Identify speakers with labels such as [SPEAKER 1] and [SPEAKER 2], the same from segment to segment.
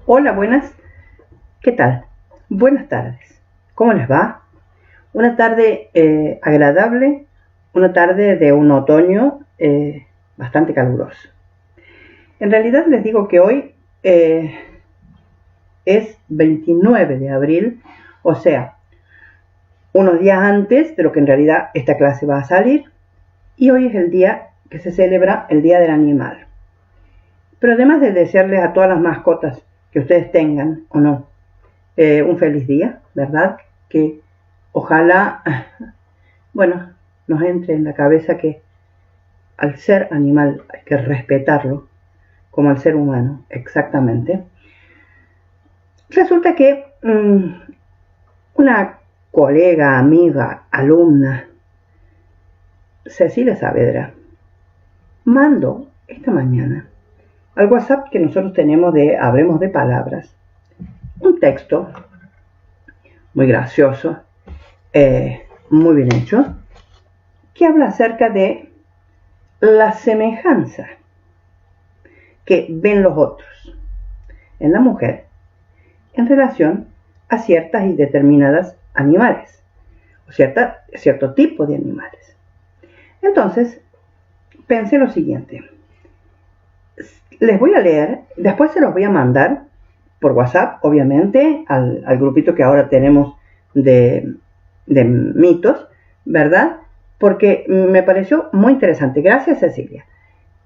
[SPEAKER 1] Hola, buenas. ¿Qué tal? Buenas tardes. ¿Cómo les va? Una tarde agradable, una tarde de un otoño bastante caluroso. En realidad les digo que hoy es 29 de abril, o sea, unos días antes de lo que en realidad esta clase va a salir, y hoy es el día que se celebra el Día del Animal. Pero además de desearles a todas las mascotas que ustedes tengan o no, un feliz día, ¿verdad? Que ojalá, bueno, nos entre en la cabeza que al ser animal hay que respetarlo como al ser humano, exactamente. Resulta que una colega, amiga, alumna, Cecilia Saavedra, mandó esta mañana al WhatsApp que nosotros tenemos de Hablemos de Palabras un texto muy gracioso, muy bien hecho, que habla acerca de la semejanza que ven los otros en la mujer en relación a ciertas y determinadas animales, o cierto tipo de animales. Entonces, pensé lo siguiente. Les voy a leer, después se los voy a mandar por WhatsApp, obviamente, al grupito que ahora tenemos de mitos, ¿verdad? Porque me pareció muy interesante. Gracias, Cecilia.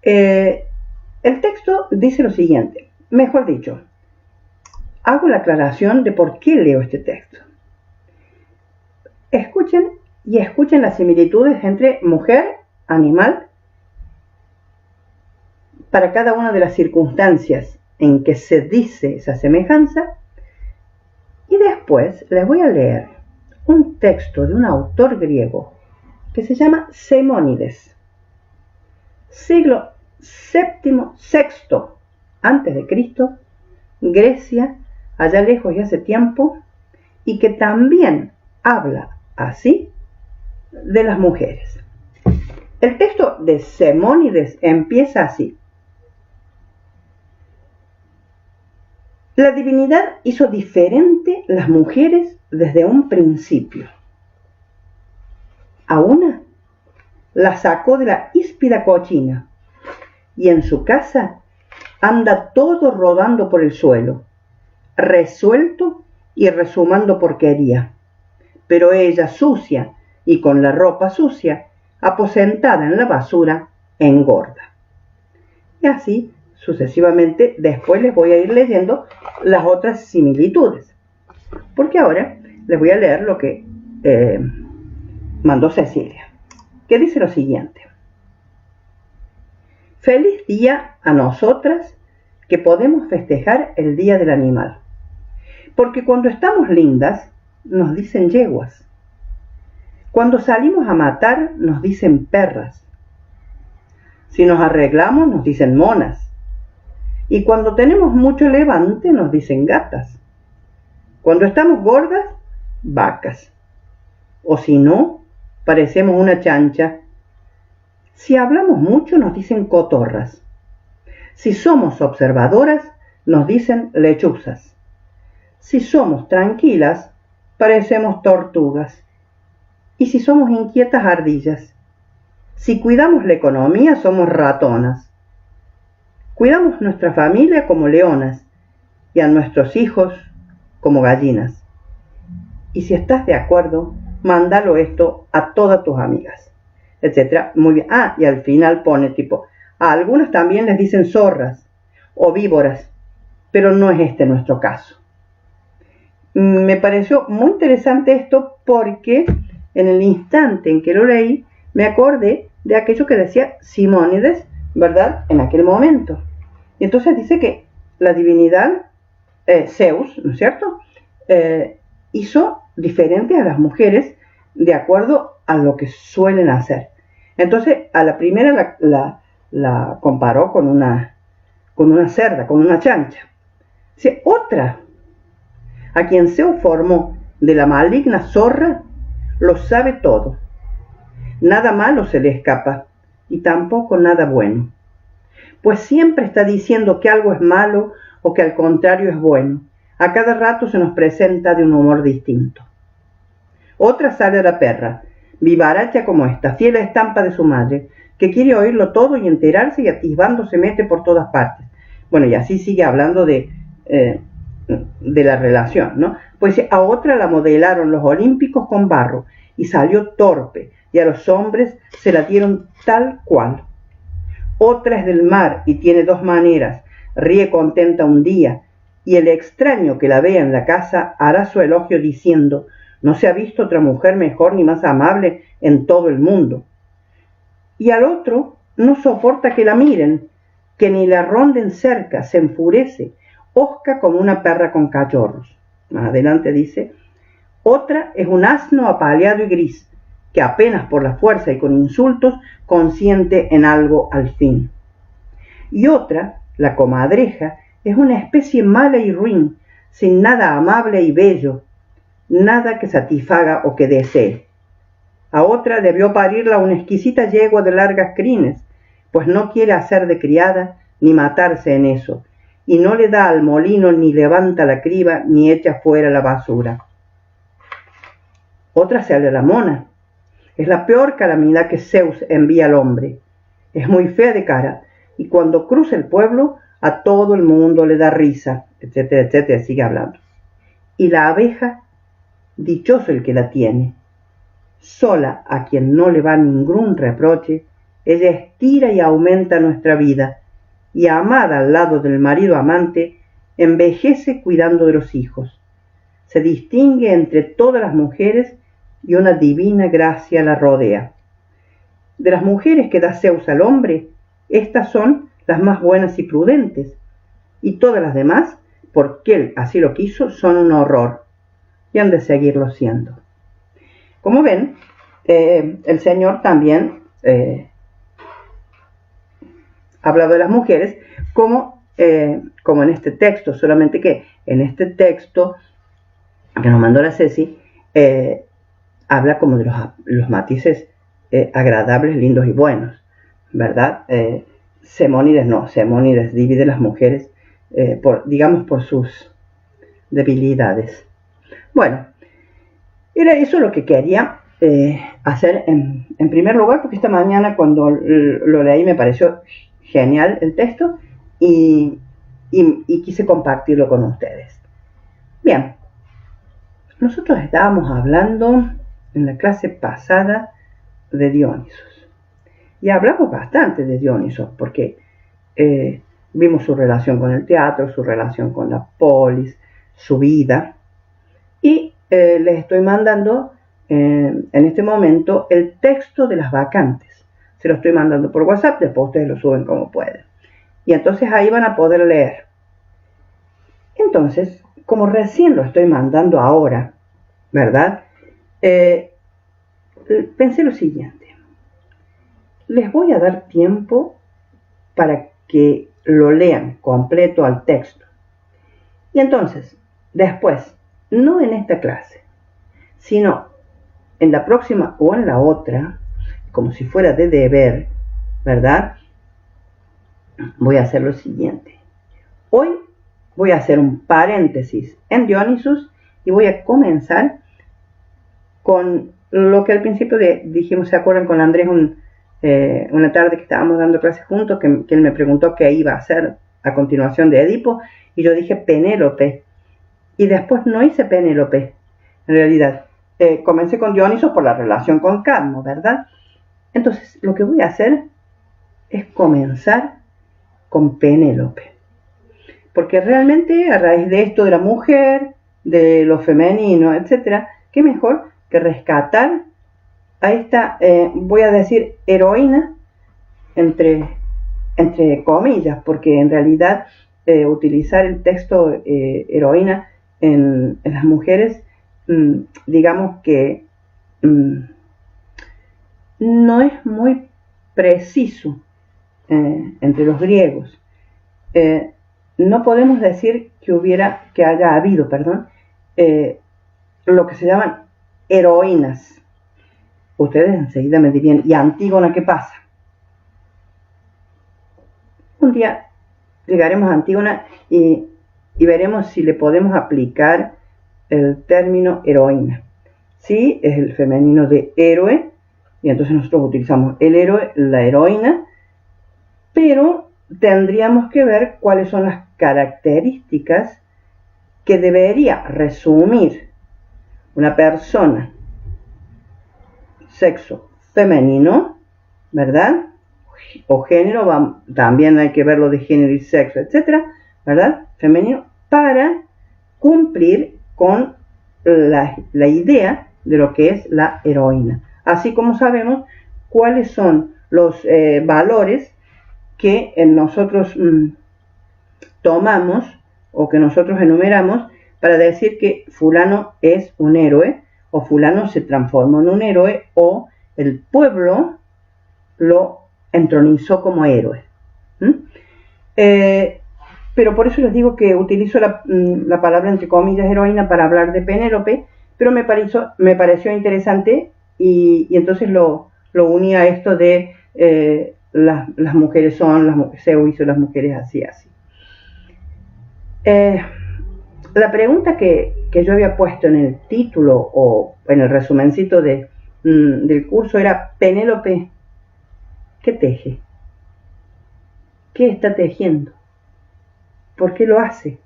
[SPEAKER 1] El texto dice lo siguiente, mejor dicho, hago la aclaración de por qué leo este texto. Escuchen las similitudes entre mujer, animal, para cada una de las circunstancias en que se dice esa semejanza, y después les voy a leer un texto de un autor griego que se llama Simónides, siglo VII, VI antes de Cristo, Grecia, allá lejos y hace tiempo, y que también habla así de las mujeres. El texto de Simónides empieza así: la divinidad hizo diferente las mujeres desde un principio. A una la sacó de la híspida cochina y en su casa anda todo rodando por el suelo, resuelto y resumando porquería, pero ella sucia y con la ropa sucia, aposentada en la basura, engorda. Y así sucesivamente. Después les voy a ir leyendo las otras similitudes, porque ahora les voy a leer lo que mandó Cecilia, que dice lo siguiente: feliz día a nosotras que podemos festejar el Día del Animal, porque cuando estamos lindas nos dicen yeguas, cuando salimos a matar nos dicen perras, si nos arreglamos nos dicen monas, y cuando tenemos mucho levante nos dicen gatas, cuando estamos gordas, vacas, o si no, parecemos una chancha. Si hablamos mucho nos dicen cotorras, si somos observadoras nos dicen lechuzas, si somos tranquilas parecemos tortugas, y si somos inquietas, ardillas, si cuidamos la economía somos ratonas, cuidamos nuestra familia como leonas y a nuestros hijos como gallinas. Y si estás de acuerdo, mándalo esto a todas tus amigas, etc. Muy bien. Y al final pone tipo, a algunas también les dicen zorras o víboras, pero no es este nuestro caso. Me pareció muy interesante esto porque en el instante en que lo leí, me acordé de aquello que decía Simónides, ¿verdad? En aquel momento. Y entonces dice que la divinidad, Zeus, ¿no es cierto?, hizo diferentes a las mujeres de acuerdo a lo que suelen hacer. Entonces, a la primera la comparó con una cerda, con una chancha. Si otra, a quien Zeus formó de la maligna zorra, lo sabe todo. Nada malo se le escapa y tampoco nada bueno. pues siempre está diciendo que algo es malo o que al contrario es bueno. A cada rato se nos presenta de un humor distinto. Otra sale a la perra, vivaracha como esta, fiel estampa de su madre, que quiere oírlo todo y enterarse y atisbando se mete por todas partes. Bueno, y así sigue hablando de la relación, ¿no? Pues a otra la modelaron los olímpicos con barro y salió torpe, y a los hombres se la dieron tal cual. Otra es del mar y tiene dos maneras, ríe contenta un día, y el extraño que la vea en la casa hará su elogio diciendo: no se ha visto otra mujer mejor ni más amable en todo el mundo. Y al otro no soporta que la miren, que ni la ronden cerca, se enfurece, hosca como una perra con cachorros. Más adelante dice: otra es un asno apaleado y gris, que apenas por la fuerza y con insultos consiente en algo al fin. Y otra, la comadreja, es una especie mala y ruin, sin nada amable y bello, nada que satisfaga o que desee. A otra debió parirla una exquisita yegua de largas crines, pues no quiere hacer de criada ni matarse en eso, y no le da al molino ni levanta la criba ni echa fuera la basura. Otra sale la mona. Es la peor calamidad que Zeus envía al hombre. Es muy fea de cara, y cuando cruza el pueblo a todo el mundo le da risa, etcétera, etcétera, sigue hablando. Y la abeja, dichoso el que la tiene. Sola, a quien no le va ningún reproche, ella estira y aumenta nuestra vida, y amada al lado del marido amante, envejece cuidando de los hijos. Se distingue entre todas las mujeres y una divina gracia la rodea. De las mujeres que da Zeus al hombre, estas son las más buenas y prudentes, y todas las demás, porque él así lo quiso, son un horror, y han de seguirlo siendo. Como ven, el Señor también habla de las mujeres como en este texto, solamente que en este texto que nos mandó la Ceci, habla como de los matices agradables, lindos y buenos, ¿verdad? Semónides divide las mujeres por sus debilidades. Bueno, era eso lo que quería hacer en primer lugar, porque esta mañana cuando lo leí me pareció genial el texto y quise compartirlo con ustedes. Bien, nosotros estábamos hablando en la clase pasada de Dionisos y hablamos bastante de Dionisos porque vimos su relación con el teatro, su relación con la polis, su vida, y les estoy mandando en este momento el texto de las vacantes. Se lo estoy mandando por WhatsApp, después ustedes lo suben como pueden. Y entonces ahí van a poder leer. Entonces, como recién lo estoy mandando ahora, ¿verdad? Pensé lo siguiente. Les voy a dar tiempo para que lo lean completo al texto. Y entonces, después, no en esta clase, sino en la próxima o en la otra, como si fuera de deber, ¿verdad? Voy a hacer lo siguiente. Hoy voy a hacer un paréntesis en Dionisos y voy a comenzar con lo que al principio dijimos, ¿se acuerdan con Andrés una tarde que estábamos dando clases juntos, que él me preguntó qué iba a hacer a continuación de Edipo, y yo dije Penélope, y después no hice Penélope, en realidad. Comencé con Dionisos por la relación con Cadmo, ¿verdad? Entonces, lo que voy a hacer es comenzar con Penélope. Porque realmente a raíz de esto de la mujer, de lo femenino, etc., qué mejor que rescatar a esta, voy a decir, heroína, entre comillas, porque en realidad utilizar el texto heroína en las mujeres, digamos que no es muy preciso entre los griegos. No podemos decir que haya habido, lo que se llaman heroínas. Ustedes enseguida me dirían, ¿y Antígona qué pasa? un día llegaremos a Antígona y veremos si le podemos aplicar el término heroína. Sí, es el femenino de héroe, y entonces nosotros utilizamos el héroe, la heroína, pero tendríamos que ver cuáles son las características que debería resumir una persona, sexo femenino, ¿verdad? O género, también hay que ver lo de género y sexo, etcétera, ¿verdad? Femenino, para cumplir con la idea de lo que es la heroína. Así como sabemos cuáles son los valores que nosotros tomamos o que nosotros enumeramos para decir que fulano es un héroe o fulano se transformó en un héroe o el pueblo lo entronizó como héroe. Pero por eso les digo que utilizo la palabra entre comillas heroína para hablar de Penélope, pero me pareció interesante y entonces lo uní a esto de las mujeres son, Zeus hizo las mujeres así. La pregunta que yo había puesto en el título o en el resumencito del curso era: Penélope, ¿qué teje? ¿Qué está tejiendo? ¿Por qué lo hace?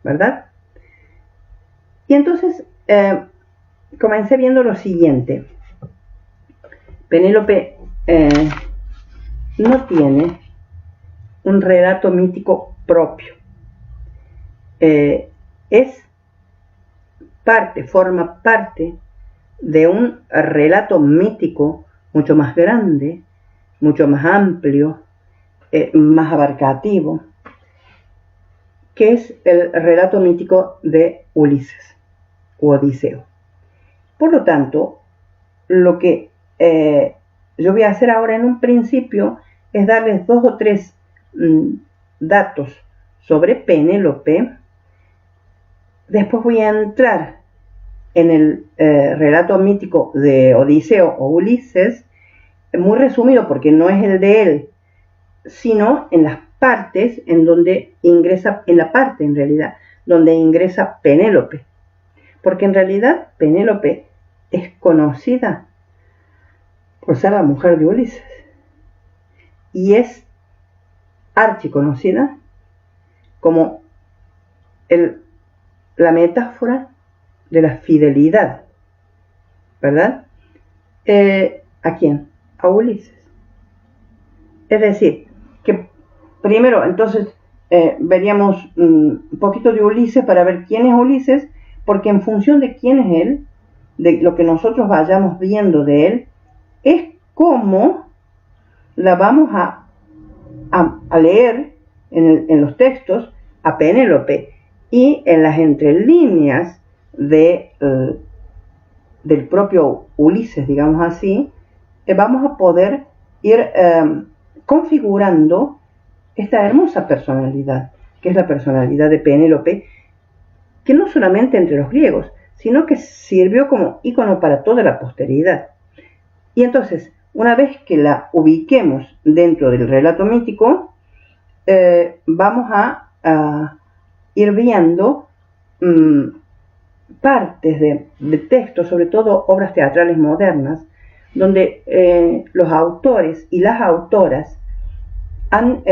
[SPEAKER 1] ¿Verdad? Y entonces comencé viendo lo siguiente. Penélope no tiene un relato mítico propio. Forma parte de un relato mítico mucho más grande, mucho más amplio, más abarcativo, que es el relato mítico de Ulises u Odiseo. Por lo tanto, lo que yo voy a hacer ahora en un principio es darles 2 o 3 datos sobre Penélope. Después voy a entrar en el relato mítico de Odiseo o Ulises, muy resumido porque no es el de él, sino en las partes en donde ingresa, en la parte en realidad, donde ingresa Penélope. Porque en realidad Penélope es conocida por ser la mujer de Ulises y es archiconocida como la metáfora de la fidelidad, ¿verdad? ¿A quién? A Ulises. Es decir, que primero entonces veríamos un poquito de Ulises para ver quién es Ulises, porque en función de quién es él, de lo que nosotros vayamos viendo de él, es cómo la vamos a leer en los textos a Penélope, y en las entrelíneas del propio Ulises, digamos así, vamos a poder ir configurando esta hermosa personalidad, que es la personalidad de Penélope, que no solamente entre los griegos, sino que sirvió como ícono para toda la posteridad. Y entonces, una vez que la ubiquemos dentro del relato mítico, vamos a ir viendo partes de textos, sobre todo obras teatrales modernas, donde los autores y las autoras han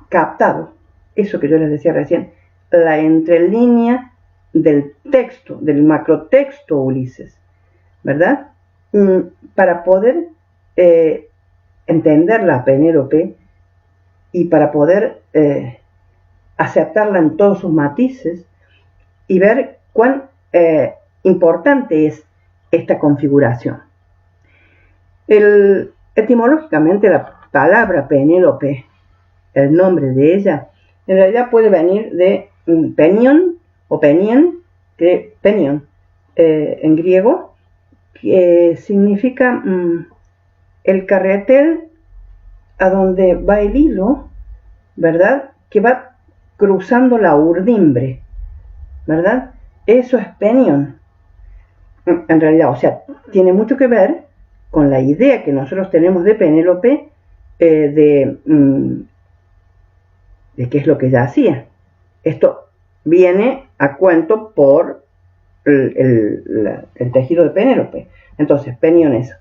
[SPEAKER 1] captado eso que yo les decía recién, la entrelínea del texto, del macrotexto Ulises, ¿verdad? Para poder entenderla a Penélope y para poder aceptarla en todos sus matices y ver cuán importante es esta configuración. Etimológicamente la palabra Penélope, el nombre de ella, en realidad puede venir de penion o penien, que penion en griego, que significa el carretel a donde va el hilo, ¿verdad? Que va cruzando la urdimbre, ¿verdad? Eso es penion. En realidad, o sea, tiene mucho que ver con la idea que nosotros tenemos de Penélope de qué es lo que ella hacía. Esto viene a cuento por el tejido de Penélope. Entonces, peniones.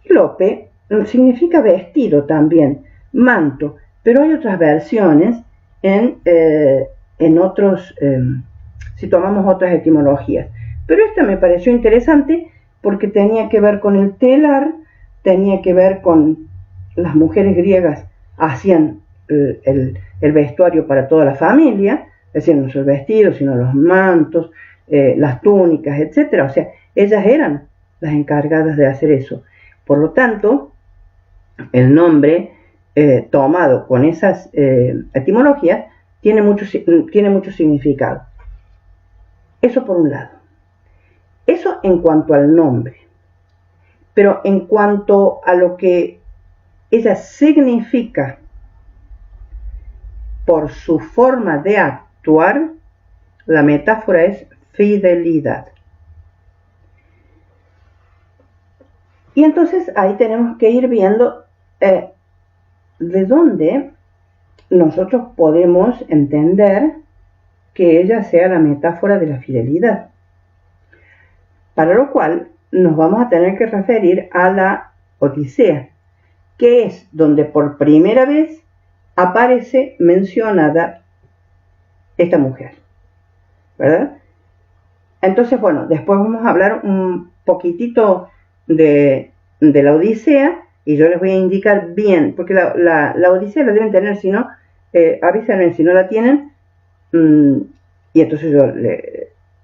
[SPEAKER 1] Lope significa vestido también, manto, pero hay otras versiones en otros, si tomamos otras etimologías. Pero esta me pareció interesante porque tenía que ver con el telar, tenía que ver con las mujeres griegas hacían el vestuario para toda la familia, es decir, no solo el vestido, sino los mantos, las túnicas, etc. O sea, ellas eran las encargadas de hacer eso. Por lo tanto, el nombre tomado con esas etimologías tiene mucho significado. Eso por un lado. Eso en cuanto al nombre. Pero en cuanto a lo que ella significa por su forma de actuar, la metáfora es fidelidad. Y entonces ahí tenemos que ir viendo de dónde nosotros podemos entender que ella sea la metáfora de la fidelidad. Para lo cual nos vamos a tener que referir a la Odisea, que es donde por primera vez aparece mencionada esta mujer, ¿verdad? Entonces, bueno, después vamos a hablar un poquitito de la Odisea y yo les voy a indicar bien, porque la Odisea la deben tener, si no, avísenme si no la tienen, y entonces yo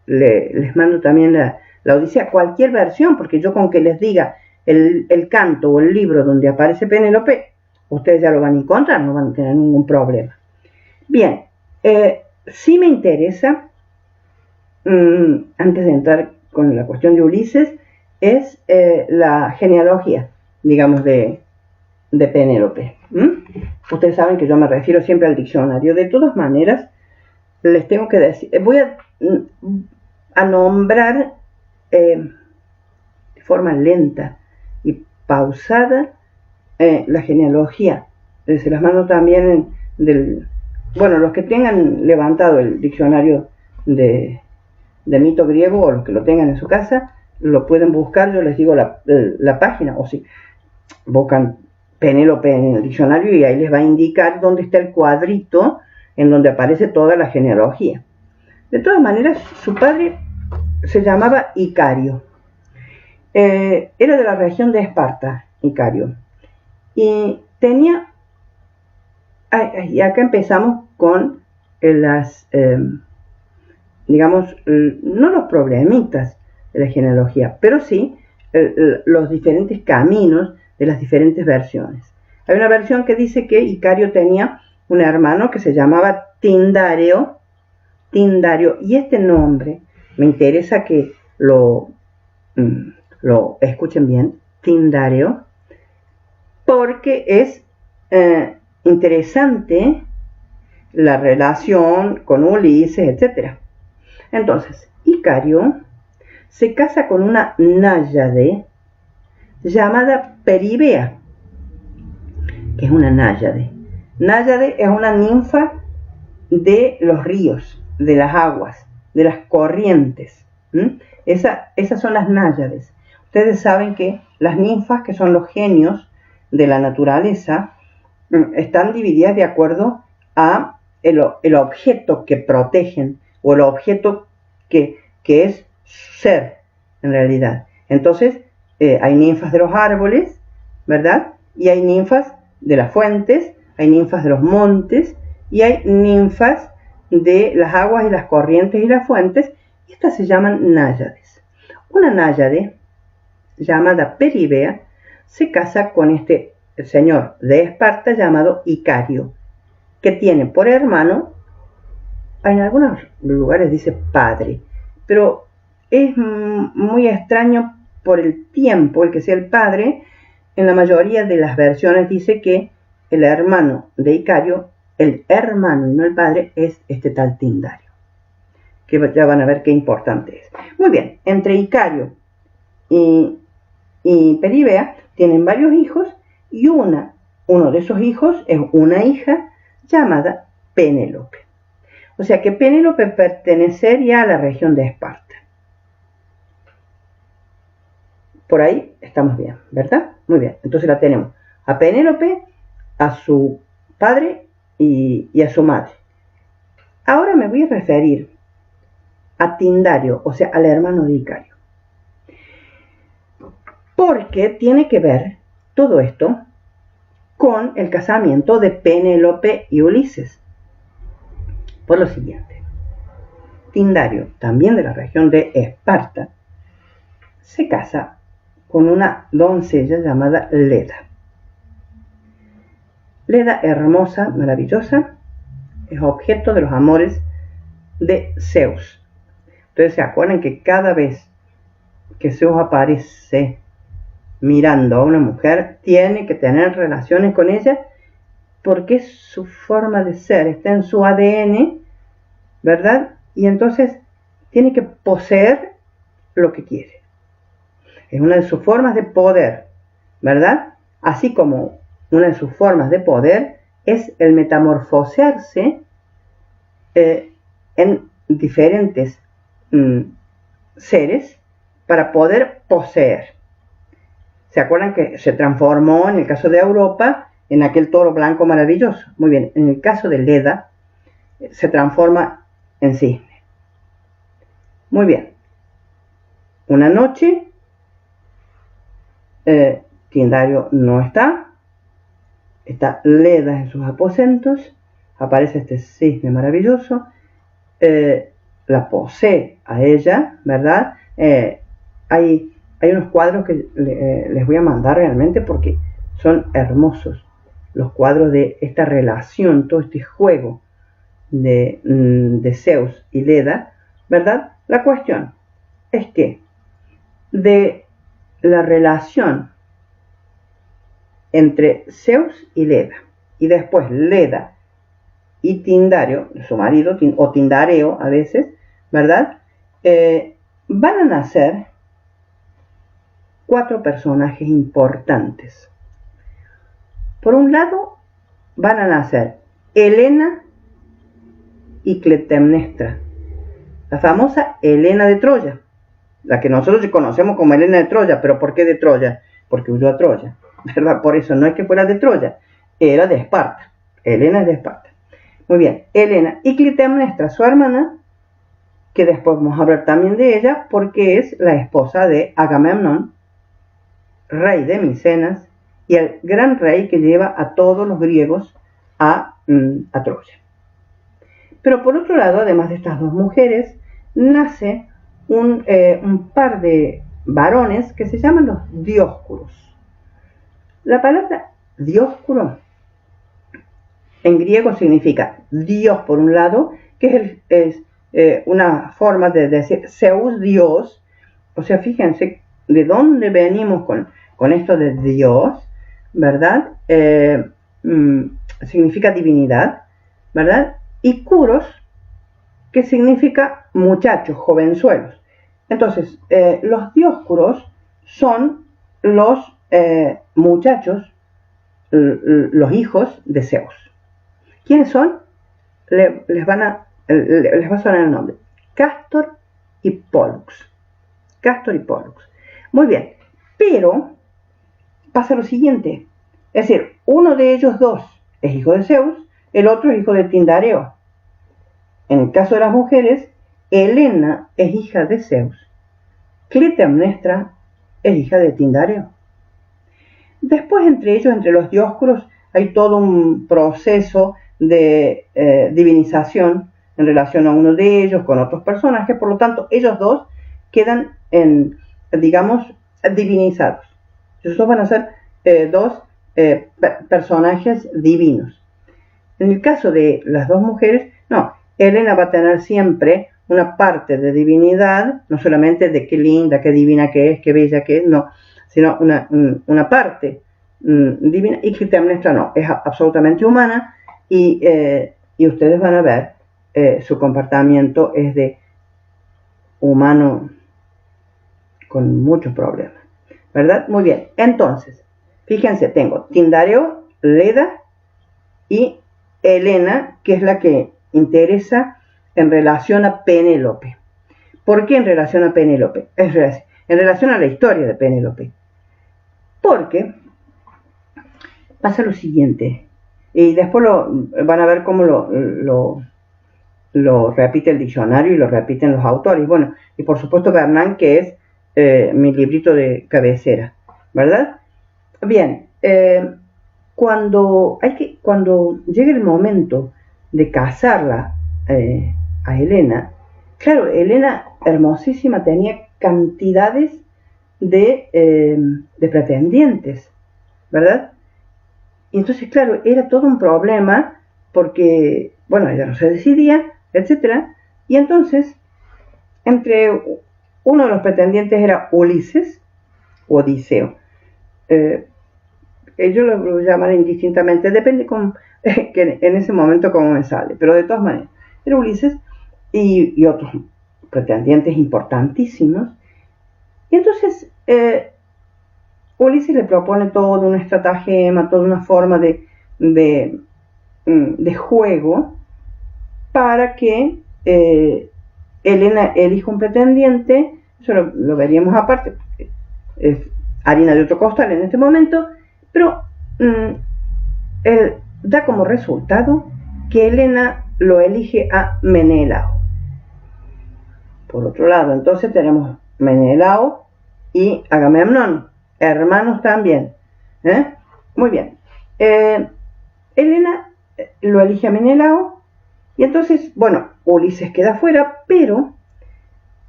[SPEAKER 1] les mando también la Odisea, cualquier versión, porque yo con que les diga el canto o el libro donde aparece Penélope, ustedes ya lo van a encontrar, no van a tener ningún problema. Bien, sí me interesa, antes de entrar con la cuestión de Ulises, es la genealogía, digamos, de Penélope. Ustedes saben que yo me refiero siempre al diccionario. De todas maneras, les tengo que decir, voy a nombrar de forma lenta y pausada la genealogía. Se las mando también bueno, los que tengan levantado el diccionario de mito griego o los que lo tengan en su casa, lo pueden buscar, yo les digo la página, o si buscan Penélope en el diccionario y ahí les va a indicar dónde está el cuadrito en donde aparece toda la genealogía. De todas maneras, su padre se llamaba Icario. Era de la región de Esparta, Icario. Y tenía... Y acá empezamos con digamos, no los problemitas de la genealogía, pero sí los diferentes caminos de las diferentes versiones. Hay una versión que dice que Icario tenía un hermano que se llamaba Tindario, y este nombre me interesa que lo escuchen bien, Tindario, porque es interesante la relación con Ulises, etc. Entonces, Icario se casa con una náyade llamada Peribea, que es una náyade. Náyade es una ninfa de los ríos, de las aguas, de las corrientes. Esas son las náyades. Ustedes saben que las ninfas, que son los genios de la naturaleza, están divididas de acuerdo a el objeto que protegen o el objeto que es ser en realidad. Entonces hay ninfas de los árboles, ¿verdad? Y hay ninfas de las fuentes, hay ninfas de los montes y hay ninfas de las aguas y las corrientes y las fuentes, y estas se llaman náyades. Una náyade llamada Peribea se casa con este señor de Esparta llamado Icario, que tiene por hermano, en algunos lugares dice padre, pero es muy extraño por el tiempo el que sea el padre. En la mayoría de las versiones dice que el hermano de Icario, el hermano y no el padre, es este tal Tindario, que ya van a ver qué importante es. Muy bien, entre Icario y Peribea tienen varios hijos, y una uno de esos hijos es una hija llamada Penélope. O sea que Penélope pertenecería a la región de Esparta. Por ahí estamos bien, ¿verdad? Muy bien, entonces la tenemos a Penélope, a su padre y a su madre. Ahora me voy a referir a Tindario, o sea, al hermano de Icario. Porque tiene que ver todo esto con el casamiento de Penélope y Ulises. Por lo siguiente, Tindario, también de la región de Esparta, se casa con una doncella llamada Leda. Leda, hermosa, maravillosa, es objeto de los amores de Zeus. Entonces se acuerdan que cada vez que Zeus aparece mirando a una mujer, tiene que tener relaciones con ella porque es su forma de ser, está en su ADN, ¿verdad? Y entonces tiene que poseer lo que quiere. Es una de sus formas de poder, ¿verdad? Así como una de sus formas de poder es el metamorfosearse en diferentes seres para poder poseer. ¿Se acuerdan que se transformó en el caso de Europa en aquel toro blanco maravilloso? Muy bien, en el caso de Leda se transforma en cisne. Muy bien. Una noche Tindario no está Leda en sus aposentos, aparece este cisne maravilloso, la posee a ella, ¿verdad? Hay unos cuadros que les voy a mandar realmente porque son hermosos, los cuadros de esta relación, todo este juego de Zeus y Leda, ¿verdad? La cuestión es que de la relación entre Zeus y Leda, y después Leda y Tindario, su marido, o Tindareo a veces, ¿verdad? Van a nacer 4 personajes importantes. Por un lado, van a nacer Helena y Clitemnestra, la famosa Helena de Troya, la que nosotros conocemos como Helena de Troya. ¿Pero por qué de Troya? Porque huyó a Troya, ¿verdad? Por eso no es que fuera de Troya, era de Esparta. Helena es de Esparta. Muy bien, Helena y Clitemnestra, su hermana, que después vamos a hablar también de ella, porque es la esposa de Agamemnón, rey de Micenas, y el gran rey que lleva a todos los griegos a Troya. Pero por otro lado, además de estas 2 mujeres, nace un par de varones que se llaman los Dioscuros. La palabra Dioscuro en griego significa Dios por un lado, que es una forma de decir Zeus Dios. O sea, fíjense de dónde venimos con esto de Dios, ¿verdad? Significa divinidad, ¿verdad? Y curos, que significa muchachos, jovenzuelos. Entonces, los Dioscuros son los muchachos, los hijos de Zeus. ¿Quiénes son? Les va a sonar el nombre. Castor y Pólux. Castor y Pólux. Muy bien, pero pasa lo siguiente. Es decir, uno de ellos 2 es hijo de Zeus, el otro es hijo de Tindareo. En el caso de las mujeres, Helena es hija de Zeus, Clitemnestra es hija de Tindareo. Después, entre ellos, entre los Dioscuros, hay todo un proceso de divinización en relación a uno de ellos con otros personajes. Por lo tanto, ellos 2 quedan digamos, divinizados. Ellos 2 van a ser 2 personajes divinos. En el caso de las 2 mujeres, no, Helena va a tener siempre una parte de divinidad, no solamente de qué linda, qué divina que es, qué bella que es, no, sino una parte divina, y Clitemnestra no, es absolutamente humana, y ustedes van a ver su comportamiento es de humano con muchos problemas, ¿verdad? Muy bien, entonces, fíjense, tengo Tindareo, Leda y Helena, que es la que interesa en relación a Penélope. ¿Por qué en relación a Penélope? En relación a la historia de Penélope. Porque pasa lo siguiente, y después van a ver cómo lo repite el diccionario y lo repiten los autores. Bueno, y por supuesto Vernán, que es mi librito de cabecera, ¿verdad? Bien, cuando llegue el momento de casarla a Helena, claro, Helena, hermosísima, tenía cantidades de pretendientes, ¿verdad? Y entonces, claro, era todo un problema porque, bueno, ella no se decidía, etc. Y entonces, entre uno de los pretendientes era Ulises, o Odiseo. Ellos lo llaman indistintamente, depende que en ese momento cómo me sale, pero de todas maneras, era Ulises y otros pretendientes importantísimos. Y entonces Ulises le propone toda una estratagema, toda una forma de juego para que Helena elija un pretendiente. Eso lo veríamos aparte, porque es harina de otro costal en este momento, pero él da como resultado que Helena lo elige a Menelao. Por otro lado, entonces tenemos Menelao y Agamemnón, hermanos también. Muy bien. Helena lo elige a Menelao y entonces, bueno, Ulises queda fuera, pero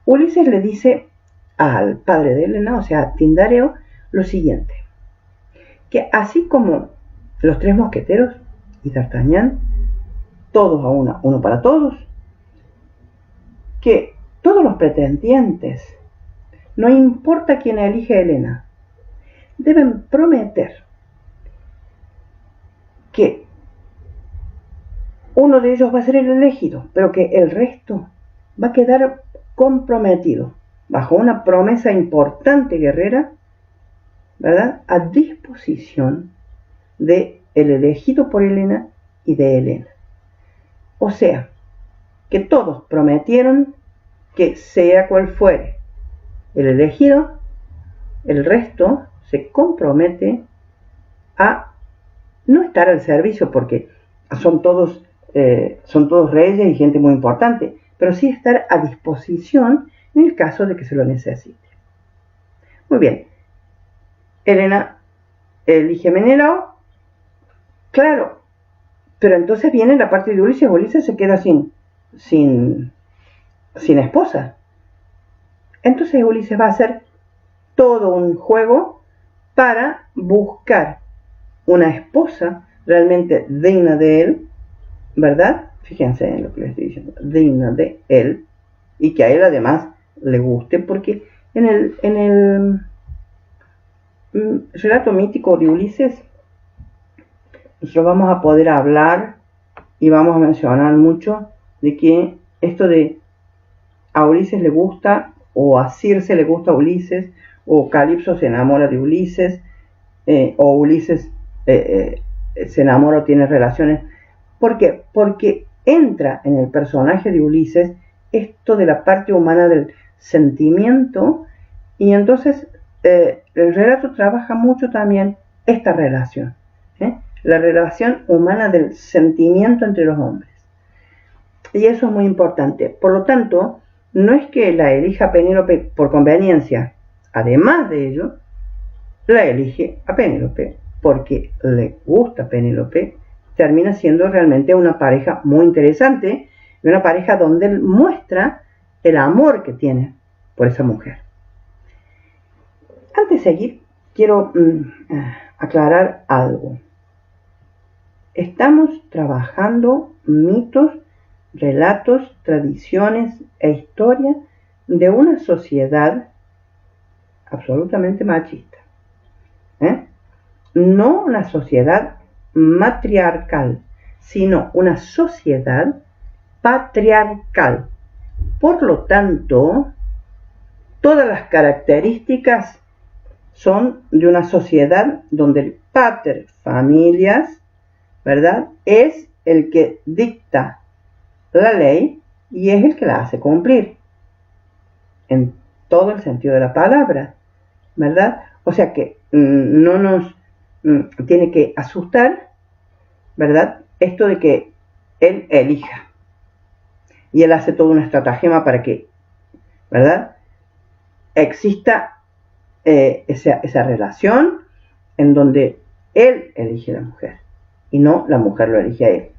[SPEAKER 1] Ulises le dice al padre de Helena, o sea, a Tindareo, lo siguiente, que así como los tres mosqueteros y D'Artagnan, todos a una, uno para todos, que todos los pretendientes, no importa quién elige a Helena, deben prometer que uno de ellos va a ser el elegido, pero que el resto va a quedar comprometido bajo una promesa importante guerrera, ¿verdad?, a disposición de el elegido por Helena y de Helena. O sea, que todos prometieron que sea cual fuere el elegido, el resto se compromete a no estar al servicio, porque son todos reyes y gente muy importante, pero sí estar a disposición en el caso de que se lo necesite. Muy bien, Helena elige a Menelao, claro, pero entonces viene la parte de Ulises. Ulises se queda sin esposa. Entonces Ulises va a hacer todo un juego para buscar una esposa realmente digna de él, ¿verdad? Fíjense en lo que les estoy diciendo, digna de él, y que a él además le guste, porque en el relato mítico de Ulises nosotros vamos a poder hablar y vamos a mencionar mucho de que esto de a Ulises le gusta, o a Circe le gusta a Ulises, o Calipso se enamora de Ulises, o Ulises se enamora o tiene relaciones. ¿Por qué? Porque entra en el personaje de Ulises esto de la parte humana del sentimiento, y entonces el relato trabaja mucho también esta relación, la relación humana del sentimiento entre los hombres. Y eso es muy importante. Por lo tanto, no es que la elija Penélope por conveniencia. Además de ello, la elige a Penélope porque le gusta Penélope. Termina siendo realmente una pareja muy interesante, y una pareja donde él muestra el amor que tiene por esa mujer. Antes de seguir, quiero aclarar algo. Estamos trabajando mitos, relatos, tradiciones e historia de una sociedad absolutamente machista. No una sociedad matriarcal, sino una sociedad patriarcal. Por lo tanto, todas las características son de una sociedad donde el pater familias, ¿verdad?, es el que dicta la ley y es el que la hace cumplir, en todo el sentido de la palabra, ¿verdad? O sea que no nos tiene que asustar, ¿verdad?, esto de que él elija. Y él hace toda una estratagema para que, ¿verdad?, exista esa relación en donde él elige a la mujer y no la mujer lo elige a él.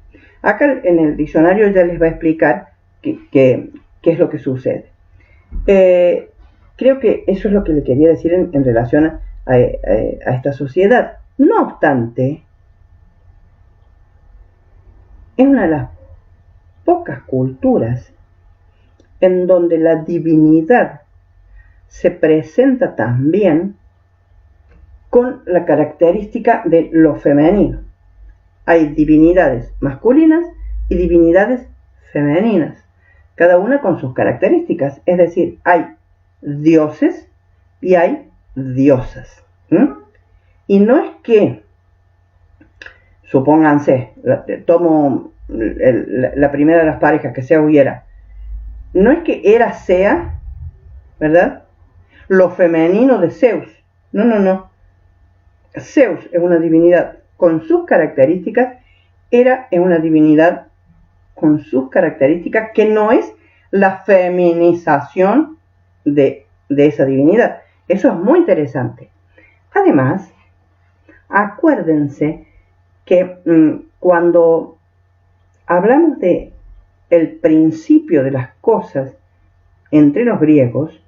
[SPEAKER 1] Acá en el diccionario ya les va a explicar qué es lo que sucede. Creo que eso es lo que le quería decir en relación a esta sociedad. No obstante, es una de las pocas culturas en donde la divinidad se presenta también con la característica de lo femenino. Hay divinidades masculinas y divinidades femeninas, cada una con sus características, es decir, hay dioses y hay diosas. Y no es que, supónganse, tomo la primera de las parejas, que sea hubiera, no es que Hera sea, ¿verdad?, lo femenino de Zeus. No. Zeus es una divinidad con sus características, Hera es una divinidad con sus características, que no es la feminización de esa divinidad. Eso es muy interesante. Además, acuérdense que cuando hablamos de el principio de las cosas entre los griegos,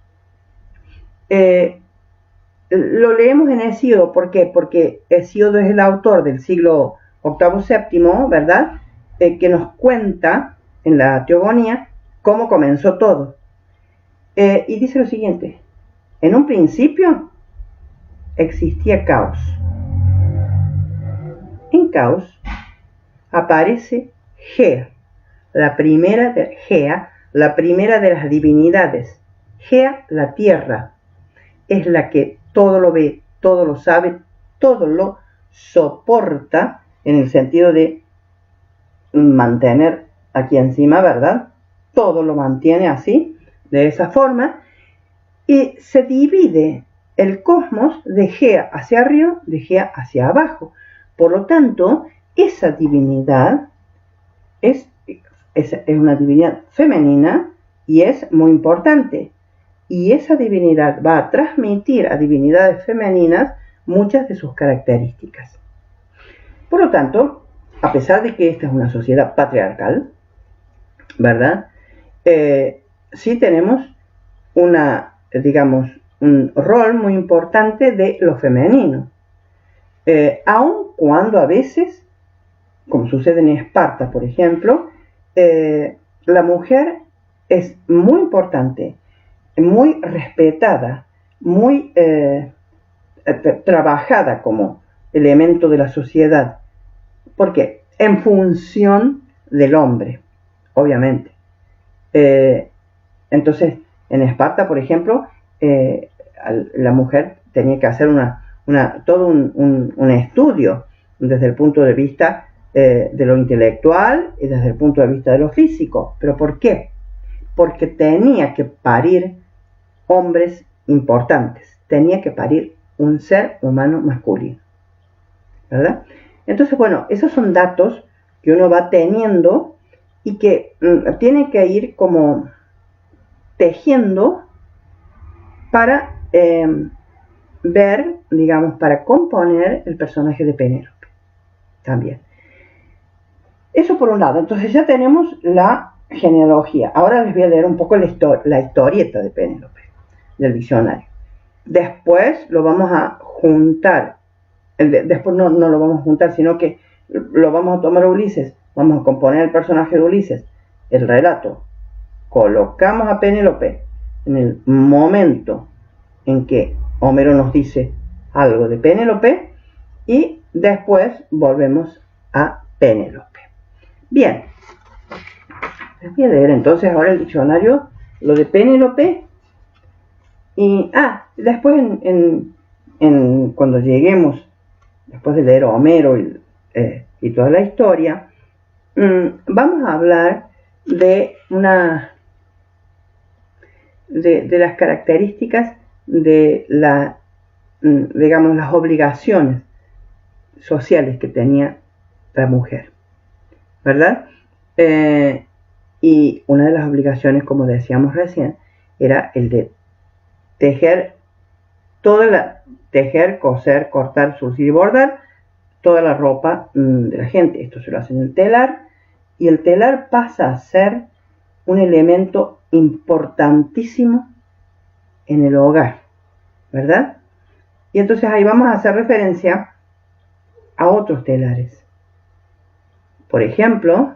[SPEAKER 1] lo leemos en Hesíodo. ¿Por qué? Porque Hesíodo es el autor del siglo VIII-VII, ¿verdad?, que nos cuenta en la Teogonía cómo comenzó todo. Y dice lo siguiente: en un principio existía caos. En caos aparece Gea, la primera de las divinidades. Gea, la tierra, es la que todo lo ve, todo lo sabe, todo lo soporta, en el sentido de mantener aquí encima, ¿verdad? Todo lo mantiene así, de esa forma, y se divide el cosmos de Gea hacia arriba, de Gea hacia abajo. Por lo tanto, esa divinidad es una divinidad femenina y es muy importante. Y esa divinidad va a transmitir a divinidades femeninas muchas de sus características. Por lo tanto, a pesar de que esta es una sociedad patriarcal, ¿verdad?, sí tenemos un rol muy importante de lo femenino. Aun cuando a veces, como sucede en Esparta, por ejemplo, la mujer es muy importante, muy respetada, muy trabajada como elemento de la sociedad. ¿Por qué? En función del hombre, obviamente. Entonces, en Esparta, por ejemplo, la mujer tenía que hacer todo un estudio desde el punto de vista de lo intelectual y desde el punto de vista de lo físico. ¿Pero por qué? Porque tenía que parir hombres importantes, tenía que parir un ser humano masculino, ¿verdad? Entonces, bueno, esos son datos que uno va teniendo y que tiene que ir como tejiendo para ver, digamos, para componer el personaje de Penélope también. Eso por un lado. Entonces ya tenemos la genealogía. Ahora les voy a leer un poco la historieta de Penélope del diccionario. Después lo vamos a juntar. Después no lo vamos a juntar, sino que lo vamos a tomar a Ulises. Vamos a componer el personaje de Ulises, el relato. Colocamos a Penélope en el momento en que Homero nos dice algo de Penélope y después volvemos a Penélope. Bien, les voy a leer entonces ahora el diccionario, lo de Penélope. Y después cuando lleguemos, después de leer Homero y toda la historia, vamos a hablar de las características de digamos, las obligaciones sociales que tenía la mujer, ¿verdad? Y una de las obligaciones, como decíamos recién, era el de tejer, coser, cortar, surcir y bordar toda la ropa de la gente. Esto se lo hace en el telar, y el telar pasa a ser un elemento importantísimo en el hogar, ¿verdad? Y entonces ahí vamos a hacer referencia a otros telares. Por ejemplo,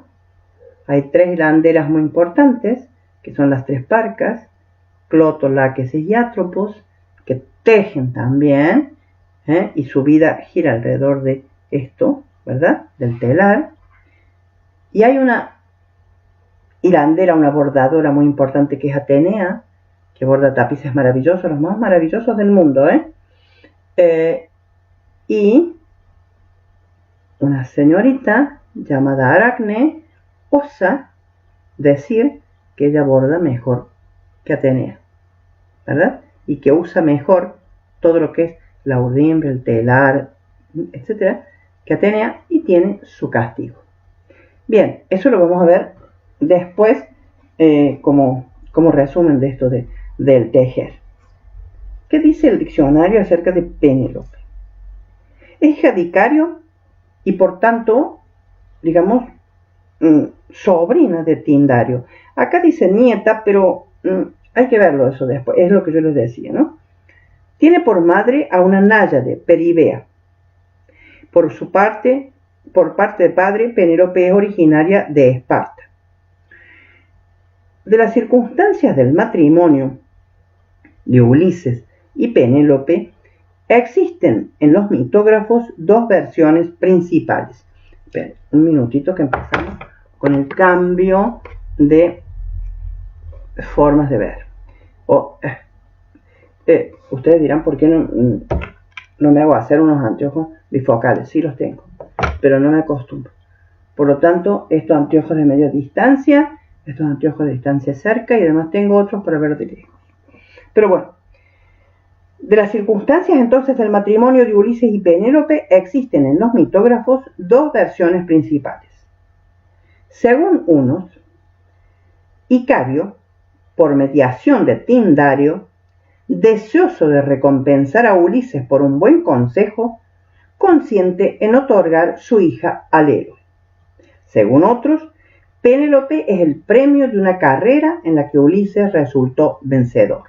[SPEAKER 1] hay 3 hilanderas muy importantes, que son las 3 parcas, Cloto, Láquesis y Atropos, que tejen también, y su vida gira alrededor de esto, ¿verdad? Del telar. Y hay una hilandera, una bordadora muy importante, que es Atenea, que borda tapices maravillosos, los más maravillosos del mundo, y una señorita llamada Aracne osa decir que ella borda mejor que Atenea, ¿verdad? Y que usa mejor todo lo que es la urdimbre, el telar, etcétera, que Atenea, y tiene su castigo. Bien, eso lo vamos a ver después como resumen de esto del tejer. ¿Qué dice el diccionario acerca de Penélope? Es hija de Icario y por tanto, digamos, sobrina de Tindario. Acá dice nieta, pero hay que verlo eso después, es lo que yo les decía, ¿no? Tiene por madre a una náyade, Peribea. Por parte de padre, Penélope es originaria de Esparta. De las circunstancias del matrimonio de Ulises y Penélope, existen en los mitógrafos 2 versiones principales. Esperen, un minutito que empezamos con el cambio de formas de ver. Ustedes dirán, ¿por qué no me hago hacer unos anteojos bifocales? Sí los tengo, pero no me acostumbro. Por lo tanto, estos anteojos de media distancia, estos anteojos de distancia cerca, y además tengo otros para ver de lejos. Pero bueno, de las circunstancias entonces del matrimonio de Ulises y Penélope, existen en los mitógrafos 2 versiones principales. Según unos, Icario, por mediación de Tindario, deseoso de recompensar a Ulises por un buen consejo, consiente en otorgar su hija al héroe. Según otros, Penélope es el premio de una carrera en la que Ulises resultó vencedor.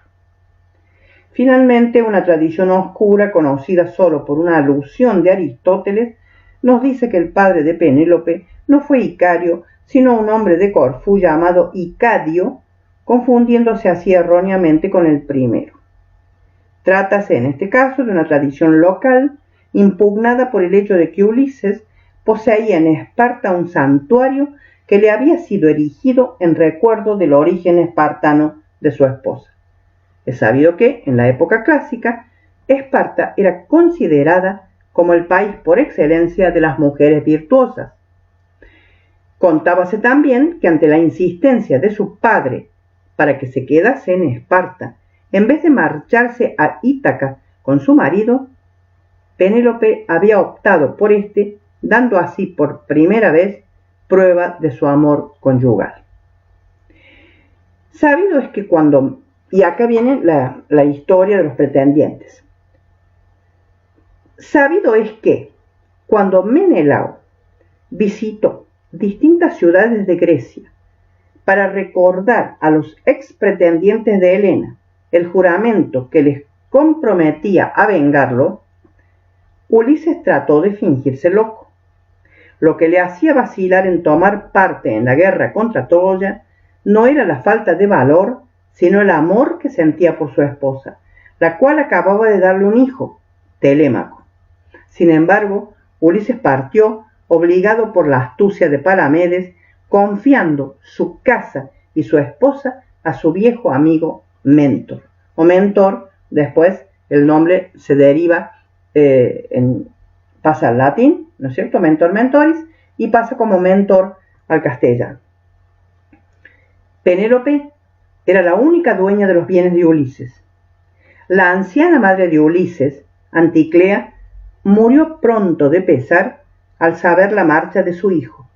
[SPEAKER 1] Finalmente, una tradición oscura, conocida solo por una alusión de Aristóteles, nos dice que el padre de Penélope no fue Icario, sino un hombre de Corfú llamado Icadio, confundiéndose así erróneamente con el primero. Trátase en este caso de una tradición local, impugnada por el hecho de que Ulises poseía en Esparta un santuario que le había sido erigido en recuerdo del origen espartano de su esposa. Es sabido que, en la época clásica, Esparta era considerada como el país por excelencia de las mujeres virtuosas. Contábase también que ante la insistencia de su padre para que se quedase en Esparta, en vez de marcharse a Ítaca con su marido, Penélope había optado por este, dando así por primera vez prueba de su amor conyugal. Sabido es que y acá viene la historia de los pretendientes. Sabido es que cuando Menelao visitó distintas ciudades de Grecia para recordar a los ex pretendientes de Helena el juramento que les comprometía a vengarlo, Ulises trató de fingirse loco, lo que le hacía vacilar en tomar parte en la guerra contra Troya. No era la falta de valor, sino el amor que sentía por su esposa, la cual acababa de darle un hijo, Telémaco. Sin embargo, Ulises partió, obligado por la astucia de Palamedes, confiando su casa y su esposa a su viejo amigo Mentor, o Mentor, después el nombre se deriva, pasa al latín, ¿no es cierto? Mentor mentoris, y pasa como mentor al castellano. Penélope era la única dueña de los bienes de Ulises. La anciana madre de Ulises, Anticlea, murió pronto de pesar al saber la marcha de su hijo,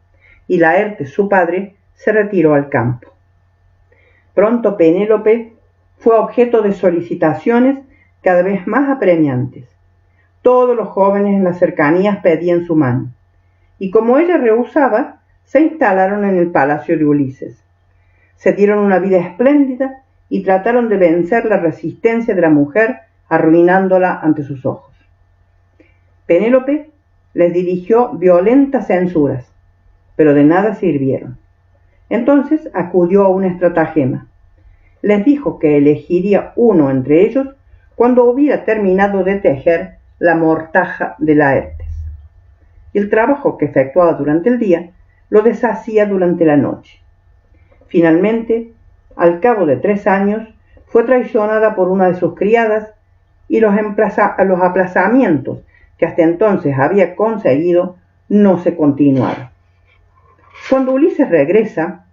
[SPEAKER 1] y Laertes, su padre, se retiró al campo. Pronto Penélope fue objeto de solicitaciones cada vez más apremiantes. Todos los jóvenes en las cercanías pedían su mano, y como ella rehusaba, se instalaron en el palacio de Ulises. Se dieron una vida espléndida y trataron de vencer la resistencia de la mujer, arruinándola ante sus ojos. Penélope les dirigió violentas censuras, pero de nada sirvieron. Entonces acudió a un estratagema. Les dijo que elegiría uno entre ellos cuando hubiera terminado de tejer la mortaja de Laertes. El trabajo que efectuaba durante el día lo deshacía durante la noche. Finalmente, al cabo de 3 años, fue traicionada por una de sus criadas y los aplazamientos que hasta entonces había conseguido no se continuaron. Cuando Ulises regresa,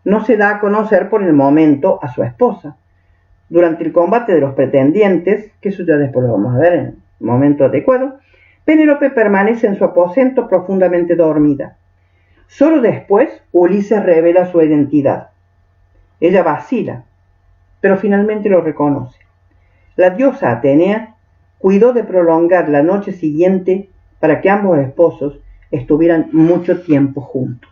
[SPEAKER 1] no se da a conocer por el momento a su esposa. Durante el combate de los pretendientes, que eso ya después lo vamos a ver en el momento adecuado, Penélope permanece en su aposento profundamente dormida. Solo después Ulises revela su identidad. Ella vacila, pero finalmente lo reconoce. La diosa Atenea cuidó de prolongar la noche siguiente para que ambos esposos estuvieran mucho tiempo juntos.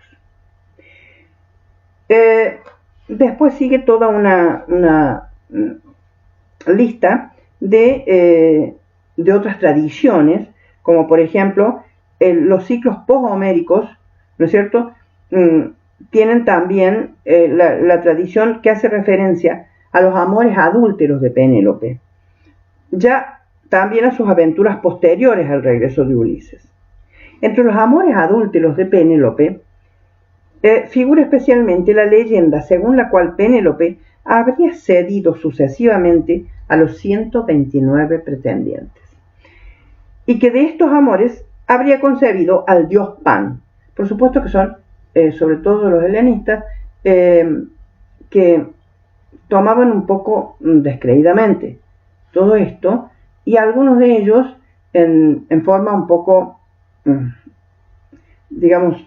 [SPEAKER 1] Después sigue toda una lista de otras tradiciones, como por ejemplo los ciclos poshoméricos, ¿no es cierto? Tienen también la tradición que hace referencia a los amores adúlteros de Penélope, ya también a sus aventuras posteriores al regreso de Ulises. Entre los amores adúlteros de Penélope figura especialmente la leyenda según la cual Penélope habría cedido sucesivamente a los 129 pretendientes, y que de estos amores habría concebido al dios Pan. Por supuesto que son, sobre todo los helenistas, que tomaban un poco descreídamente todo esto, y algunos de ellos en forma un poco, digamos,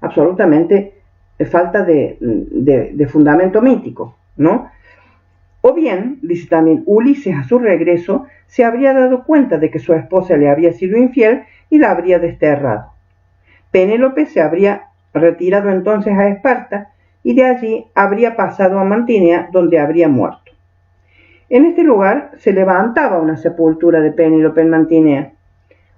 [SPEAKER 1] absolutamente falta de fundamento mítico, ¿no? O bien, dice también, Ulises a su regreso se habría dado cuenta de que su esposa le había sido infiel y la habría desterrado. Penélope se habría retirado entonces a Esparta y de allí habría pasado a Mantinea, donde habría muerto. En este lugar se levantaba una sepultura de Penélope en Mantinea.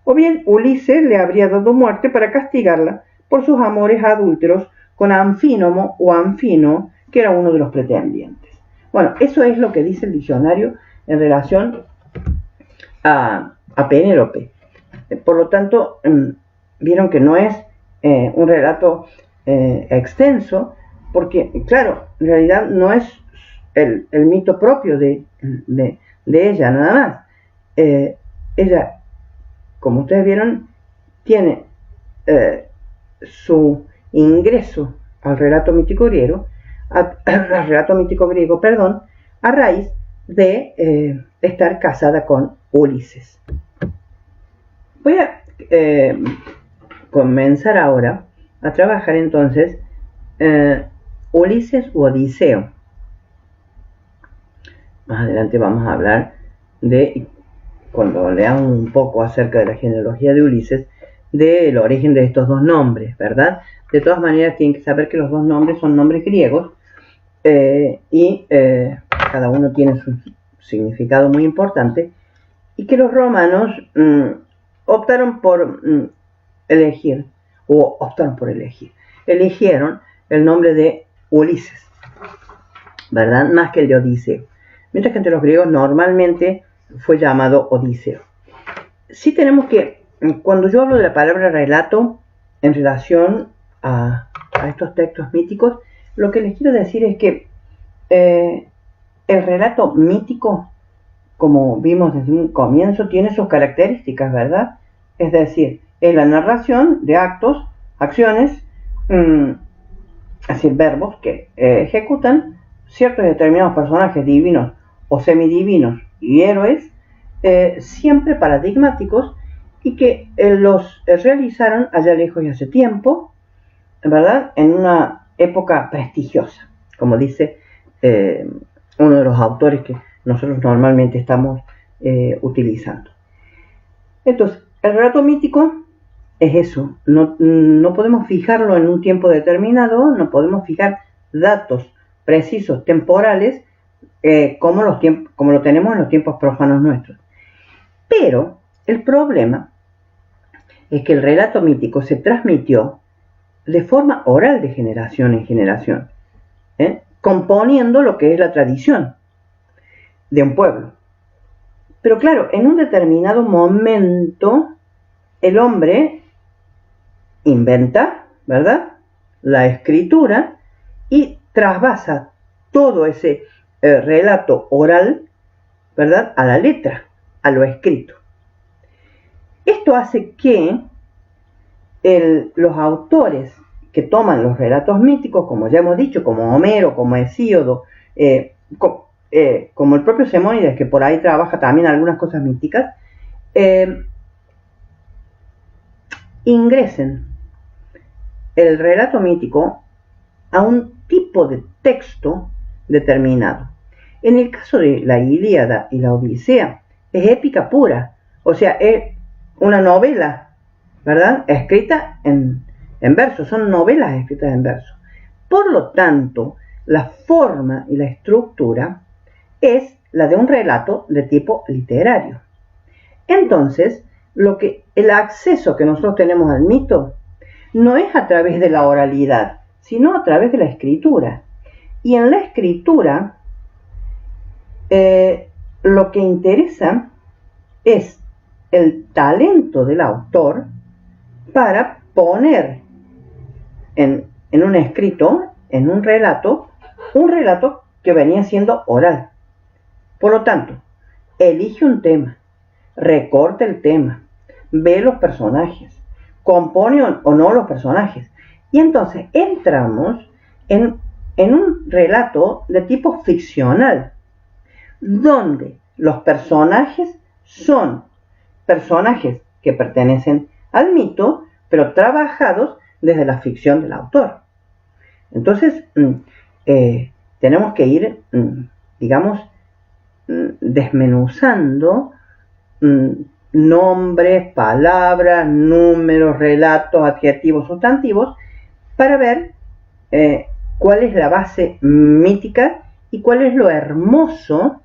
[SPEAKER 1] O bien Ulises le habría dado muerte para castigarla por sus amores adúlteros con Anfínomo o Anfino, que era uno de los pretendientes. Bueno, eso es lo que dice el diccionario en relación a Penélope. Por lo tanto, vieron que no es un relato extenso, porque, claro, en realidad no es el mito propio de ella, nada más. Ella, como ustedes vieron, tiene su ingreso al relato mítico griego, a raíz de estar casada con Ulises. Voy a comenzar ahora a trabajar entonces Ulises u Odiseo. Más adelante vamos a hablar de, cuando leamos un poco acerca de la genealogía de Ulises, del origen de estos dos nombres, ¿verdad? De todas maneras tienen que saber que los dos nombres son nombres griegos y cada uno tiene su significado muy importante, y que los romanos eligieron el nombre de Ulises, ¿verdad? Más que el de Odiseo. Mientras que entre los griegos normalmente fue llamado Odiseo. Sí tenemos que, cuando yo hablo de la palabra relato en relación a estos textos míticos, lo que les quiero decir es que el relato mítico como vimos desde un comienzo, tiene sus características, ¿verdad? Es decir, es la narración de actos, acciones, es decir, verbos que ejecutan ciertos determinados personajes divinos o semidivinos y héroes, siempre paradigmáticos, y que los realizaron allá lejos y hace tiempo, ¿verdad? En una época prestigiosa, como dice uno de los autores que nosotros normalmente estamos utilizando. Entonces, el relato mítico es eso, no podemos fijarlo en un tiempo determinado, no podemos fijar datos precisos, temporales, como lo tenemos en los tiempos profanos nuestros. Pero el problema es que el relato mítico se transmitió de forma oral de generación en generación, componiendo lo que es la tradición de un pueblo. Pero claro, en un determinado momento el hombre inventa, ¿verdad?, la escritura y trasvasa todo ese relato oral, ¿verdad?, a la letra, a lo escrito. Esto hace que los autores que toman los relatos míticos, como ya hemos dicho, como Homero, como Hesíodo, como el propio Simónides, que por ahí trabaja también algunas cosas míticas, ingresen el relato mítico a un tipo de texto determinado. En el caso de la Ilíada y la Odisea, es épica pura, o sea, es una novela, ¿verdad?, escrita en verso, son novelas escritas en verso. Por lo tanto, la forma y la estructura es la de un relato de tipo literario. Entonces, el acceso que nosotros tenemos al mito no es a través de la oralidad, sino a través de la escritura. Y en la escritura, lo que interesa es el talento del autor para poner en un escrito, en un relato que venía siendo oral. Por lo tanto, elige un tema, recorta el tema, ve los personajes, compone o no los personajes, y entonces entramos en un relato de tipo ficcional, donde los personajes son personajes que pertenecen al mito, pero trabajados desde la ficción del autor. Entonces, tenemos que ir, digamos, desmenuzando nombres, palabras, números, relatos, adjetivos, sustantivos, para ver cuál es la base mítica y cuál es lo hermoso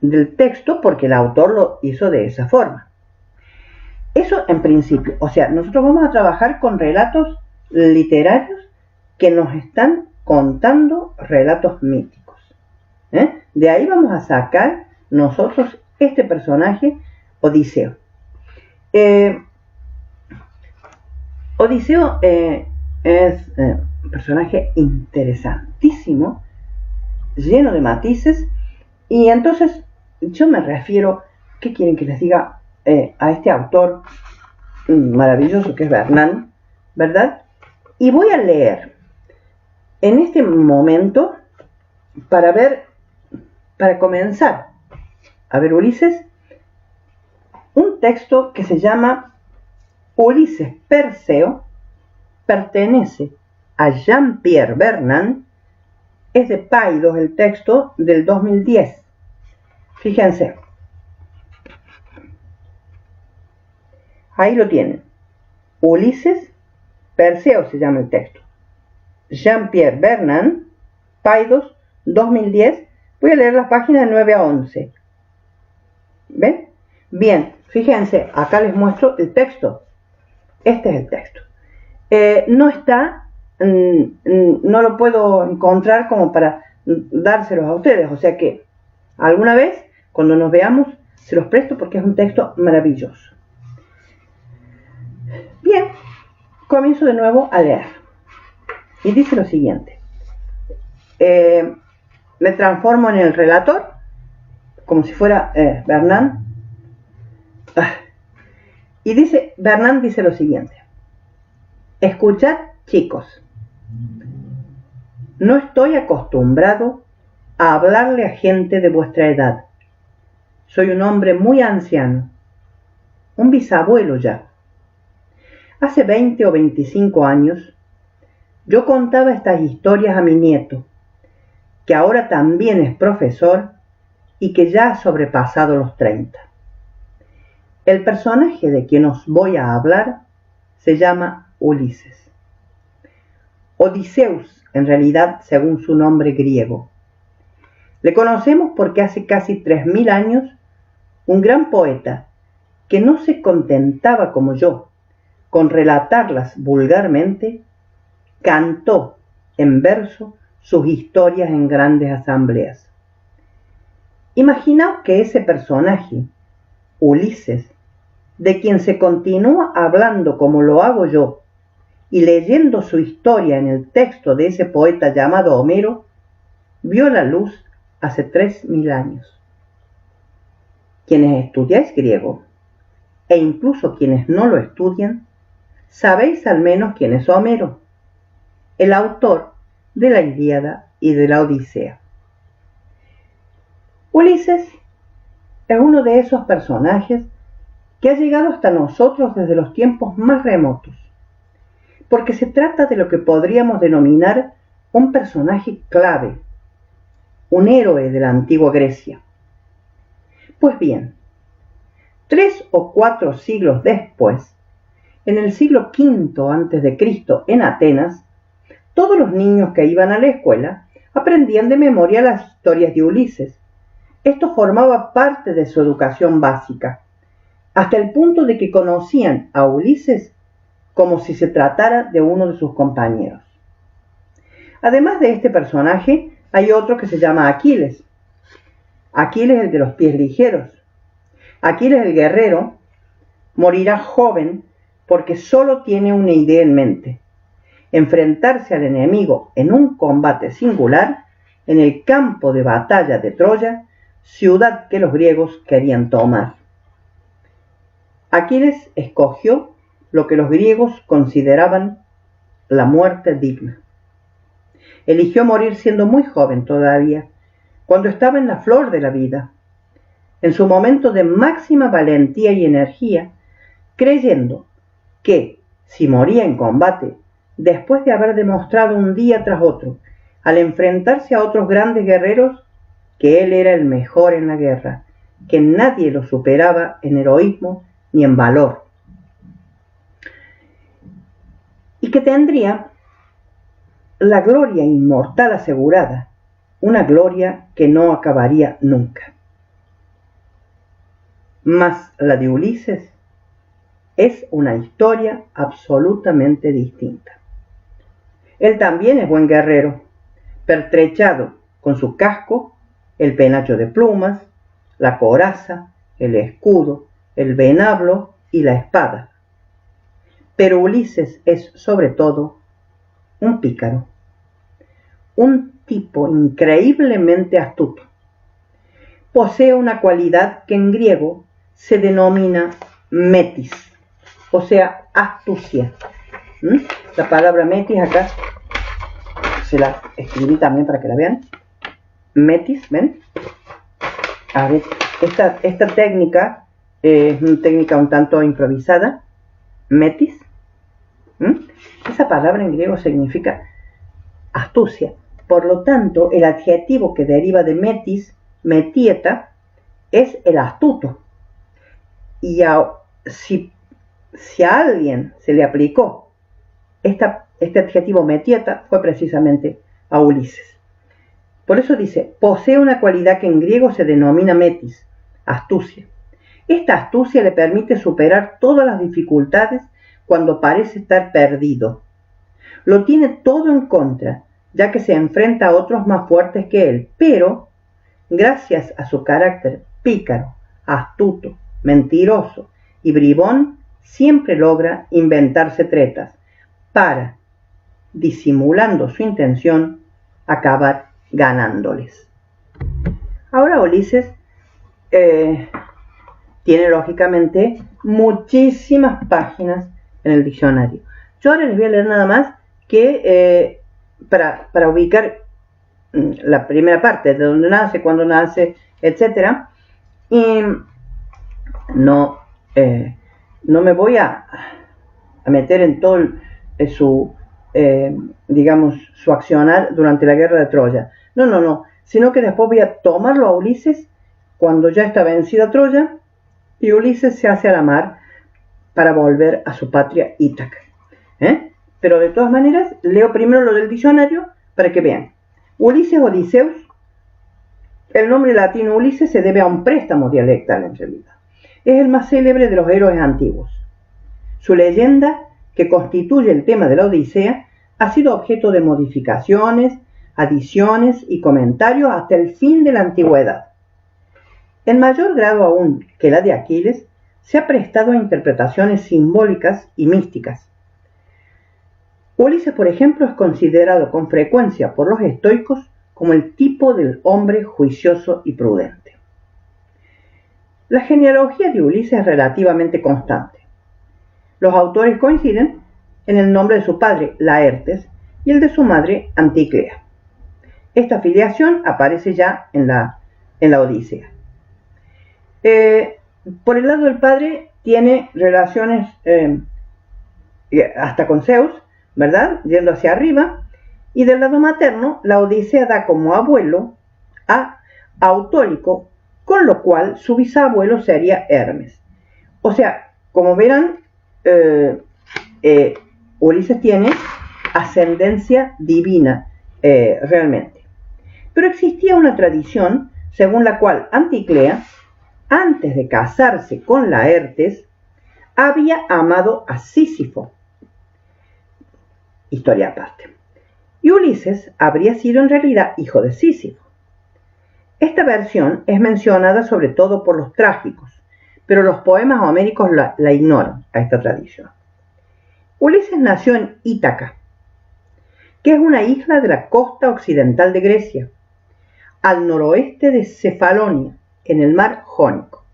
[SPEAKER 1] del texto, porque el autor lo hizo de esa forma. Eso en principio, o sea, nosotros vamos a trabajar con relatos literarios que nos están contando relatos míticos. De ahí vamos a sacar nosotros este personaje, Odiseo. Odiseo es un personaje interesantísimo, lleno de matices, y entonces yo me refiero, ¿qué quieren que les diga? A este autor maravilloso que es Vernán, ¿verdad? Y voy a leer en este momento para comenzar a ver Ulises, un texto que se llama Ulises Perseo, pertenece a Jean-Pierre Vernant, es de Paidós el texto del 2010. Fíjense, ahí lo tienen. Ulises Perseo se llama el texto. Jean-Pierre Vernant, Paidós, 2010. Voy a leer las páginas de 9 a 11. ¿Ven? Bien, fíjense, acá les muestro el texto. Este es el texto. No está, no lo puedo encontrar como para dárselos a ustedes. O sea que alguna vez, cuando nos veamos, se los presto porque es un texto maravilloso. Bien, comienzo de nuevo a leer. Y dice lo siguiente. Me transformo en el relator como si fuera Bernán. Y Bernán dice lo siguiente: escuchad, chicos, no estoy acostumbrado a hablarle a gente de vuestra edad. Soy un hombre muy anciano, un bisabuelo ya. Hace 20 o 25 años, yo contaba estas historias a mi nieto, que ahora también es profesor y que ya ha sobrepasado los 30. El personaje de quien os voy a hablar se llama Ulises. Odiseus, en realidad, según su nombre griego. Le conocemos porque hace casi 3000 años, un gran poeta, que no se contentaba como yo con relatarlas vulgarmente, cantó en verso sus historias en grandes asambleas. Imaginaos que ese personaje, Ulises, de quien se continúa hablando como lo hago yo, y leyendo su historia en el texto de ese poeta llamado Homero, vio la luz hace 3000 años. Quienes estudiáis griego, e incluso quienes no lo estudian, sabéis al menos quién es Homero, el autor de la Ilíada y de la Odisea. Ulises es uno de esos personajes que ha llegado hasta nosotros desde los tiempos más remotos, porque se trata de lo que podríamos denominar un personaje clave, un héroe de la antigua Grecia. Pues bien, 3 o 4 siglos después, en el siglo V a.C., en Atenas, todos los niños que iban a la escuela aprendían de memoria las historias de Ulises. Esto formaba parte de su educación básica, hasta el punto de que conocían a Ulises como si se tratara de uno de sus compañeros. Además de este personaje, hay otro que se llama Aquiles. Aquiles, el de los pies ligeros. Aquiles, el guerrero, morirá joven porque solo tiene una idea en mente: enfrentarse al enemigo en un combate singular en el campo de batalla de Troya, ciudad que los griegos querían tomar. Aquiles escogió lo que los griegos consideraban la muerte digna. Eligió morir siendo muy joven todavía, cuando estaba en la flor de la vida, en su momento de máxima valentía y energía, creyendo que, si moría en combate, después de haber demostrado un día tras otro, al enfrentarse a otros grandes guerreros, que él era el mejor en la guerra, que nadie lo superaba en heroísmo ni en valor, y que tendría la gloria inmortal asegurada, una gloria que no acabaría nunca. Mas la de Ulises es una historia absolutamente distinta. Él también es buen guerrero, pertrechado con su casco, el penacho de plumas, la coraza, el escudo, el venablo y la espada. Pero Ulises es sobre todo un pícaro, un tipo increíblemente astuto. Posee una cualidad que en griego se denomina metis, o sea, astucia. La palabra metis acá se la escribí también para que la vean. Metis, ¿ven? A ver, esta técnica es una técnica un tanto improvisada. Metis. Esa palabra en griego significa astucia. Por lo tanto, el adjetivo que deriva de metis, metieta, es el astuto. Y si a alguien se le aplicó este adjetivo metieta, fue precisamente a Ulises. Por eso dice, posee una cualidad que en griego se denomina metis, astucia. Esta astucia le permite superar todas las dificultades cuando parece estar perdido. Lo tiene todo en contra, ya que se enfrenta a otros más fuertes que él, pero, gracias a su carácter pícaro, astuto, mentiroso y bribón, siempre logra inventarse tretas para, disimulando su intención, acabar ganándoles. Ahora Ulises tiene lógicamente muchísimas páginas en el diccionario. Yo ahora les voy a leer nada más que para ubicar la primera parte, de dónde nace, cuándo nace, etc. Y no me voy a meter en todo su accionar durante la guerra de Troya. No, sino que después voy a tomarlo a Ulises cuando ya está vencida Troya y Ulises se hace a la mar para volver a su patria Ítaca. Pero de todas maneras, leo primero lo del diccionario para que vean. Ulises Odiseus, el nombre latino Ulises se debe a un préstamo dialectal en realidad. Es el más célebre de los héroes antiguos. Su leyenda, que constituye el tema de la Odisea, ha sido objeto de modificaciones, adiciones y comentarios hasta el fin de la antigüedad. En mayor grado aún que la de Aquiles, se ha prestado a interpretaciones simbólicas y místicas. Ulises, por ejemplo, es considerado con frecuencia por los estoicos como el tipo del hombre juicioso y prudente. La genealogía de Ulises es relativamente constante. Los autores coinciden en el nombre de su padre, Laertes, y el de su madre, Anticlea. Esta filiación aparece ya en la Odisea. Por el lado del padre tiene relaciones hasta con Zeus, ¿verdad? Yendo hacia arriba. Y del lado materno, la Odisea da como abuelo a Autólico, con lo cual su bisabuelo sería Hermes. O sea, como verán, Ulises tiene ascendencia divina realmente. Pero existía una tradición según la cual Anticlea, antes de casarse con Laertes, había amado a Sísifo. Historia aparte. Y Ulises habría sido en realidad hijo de Sísifo. Esta versión es mencionada sobre todo por los trágicos, pero los poemas homéricos la ignoran a esta tradición. Ulises nació en Ítaca, que es una isla de la costa occidental de Grecia, al noroeste de Cefalonia, en el mar Jónico.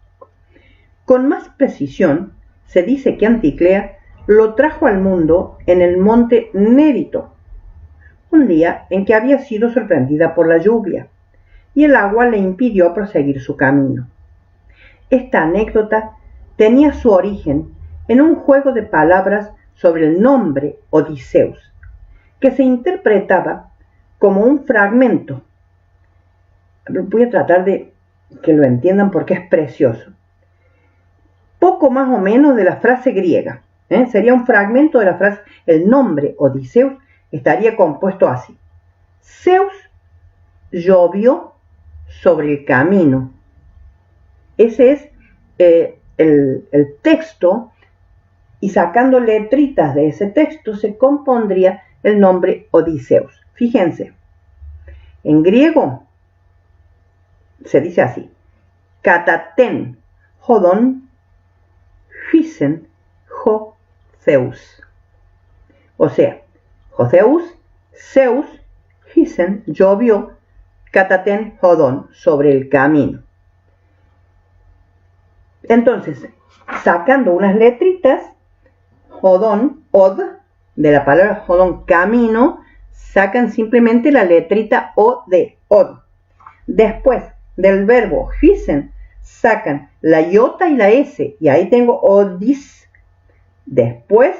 [SPEAKER 1] Con más precisión, se dice que Anticlea lo trajo al mundo en el monte Nérito, un día en que había sido sorprendida por la lluvia, y el agua le impidió proseguir su camino. Esta anécdota tenía su origen en un juego de palabras sobre el nombre Odiseus, que se interpretaba como un fragmento. Voy a tratar de que lo entiendan porque es precioso. Poco más o menos de la frase griega. Sería un fragmento de la frase, el nombre Odiseus estaría compuesto así. Zeus llovió sobre el camino. Ese es el texto, y sacando letritas de ese texto se compondría el nombre Odiseus. Fíjense, en griego se dice así: Kataten hodon hysen ho Zeus. O sea, Joseus, Zeus, hysen, llovió, Kataten hodon, sobre el camino. Entonces, sacando unas letritas, hodon, od, de la palabra hodon, camino, sacan simplemente la letrita o de od. Después del verbo hysen, sacan la iota y la s, y ahí tengo odis. Después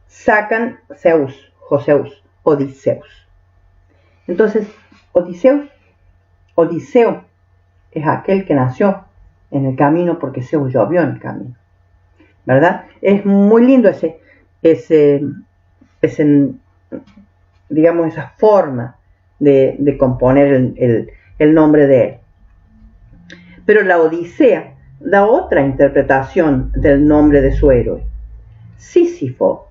[SPEAKER 1] sacan Zeus, Joseus, Odiseus. Entonces, Odiseo es aquel que nació en el camino porque Zeus llovió en el camino, ¿verdad? Es muy lindo digamos, esa forma de componer el nombre de él. Pero la Odisea da otra interpretación del nombre de su héroe. Sísifo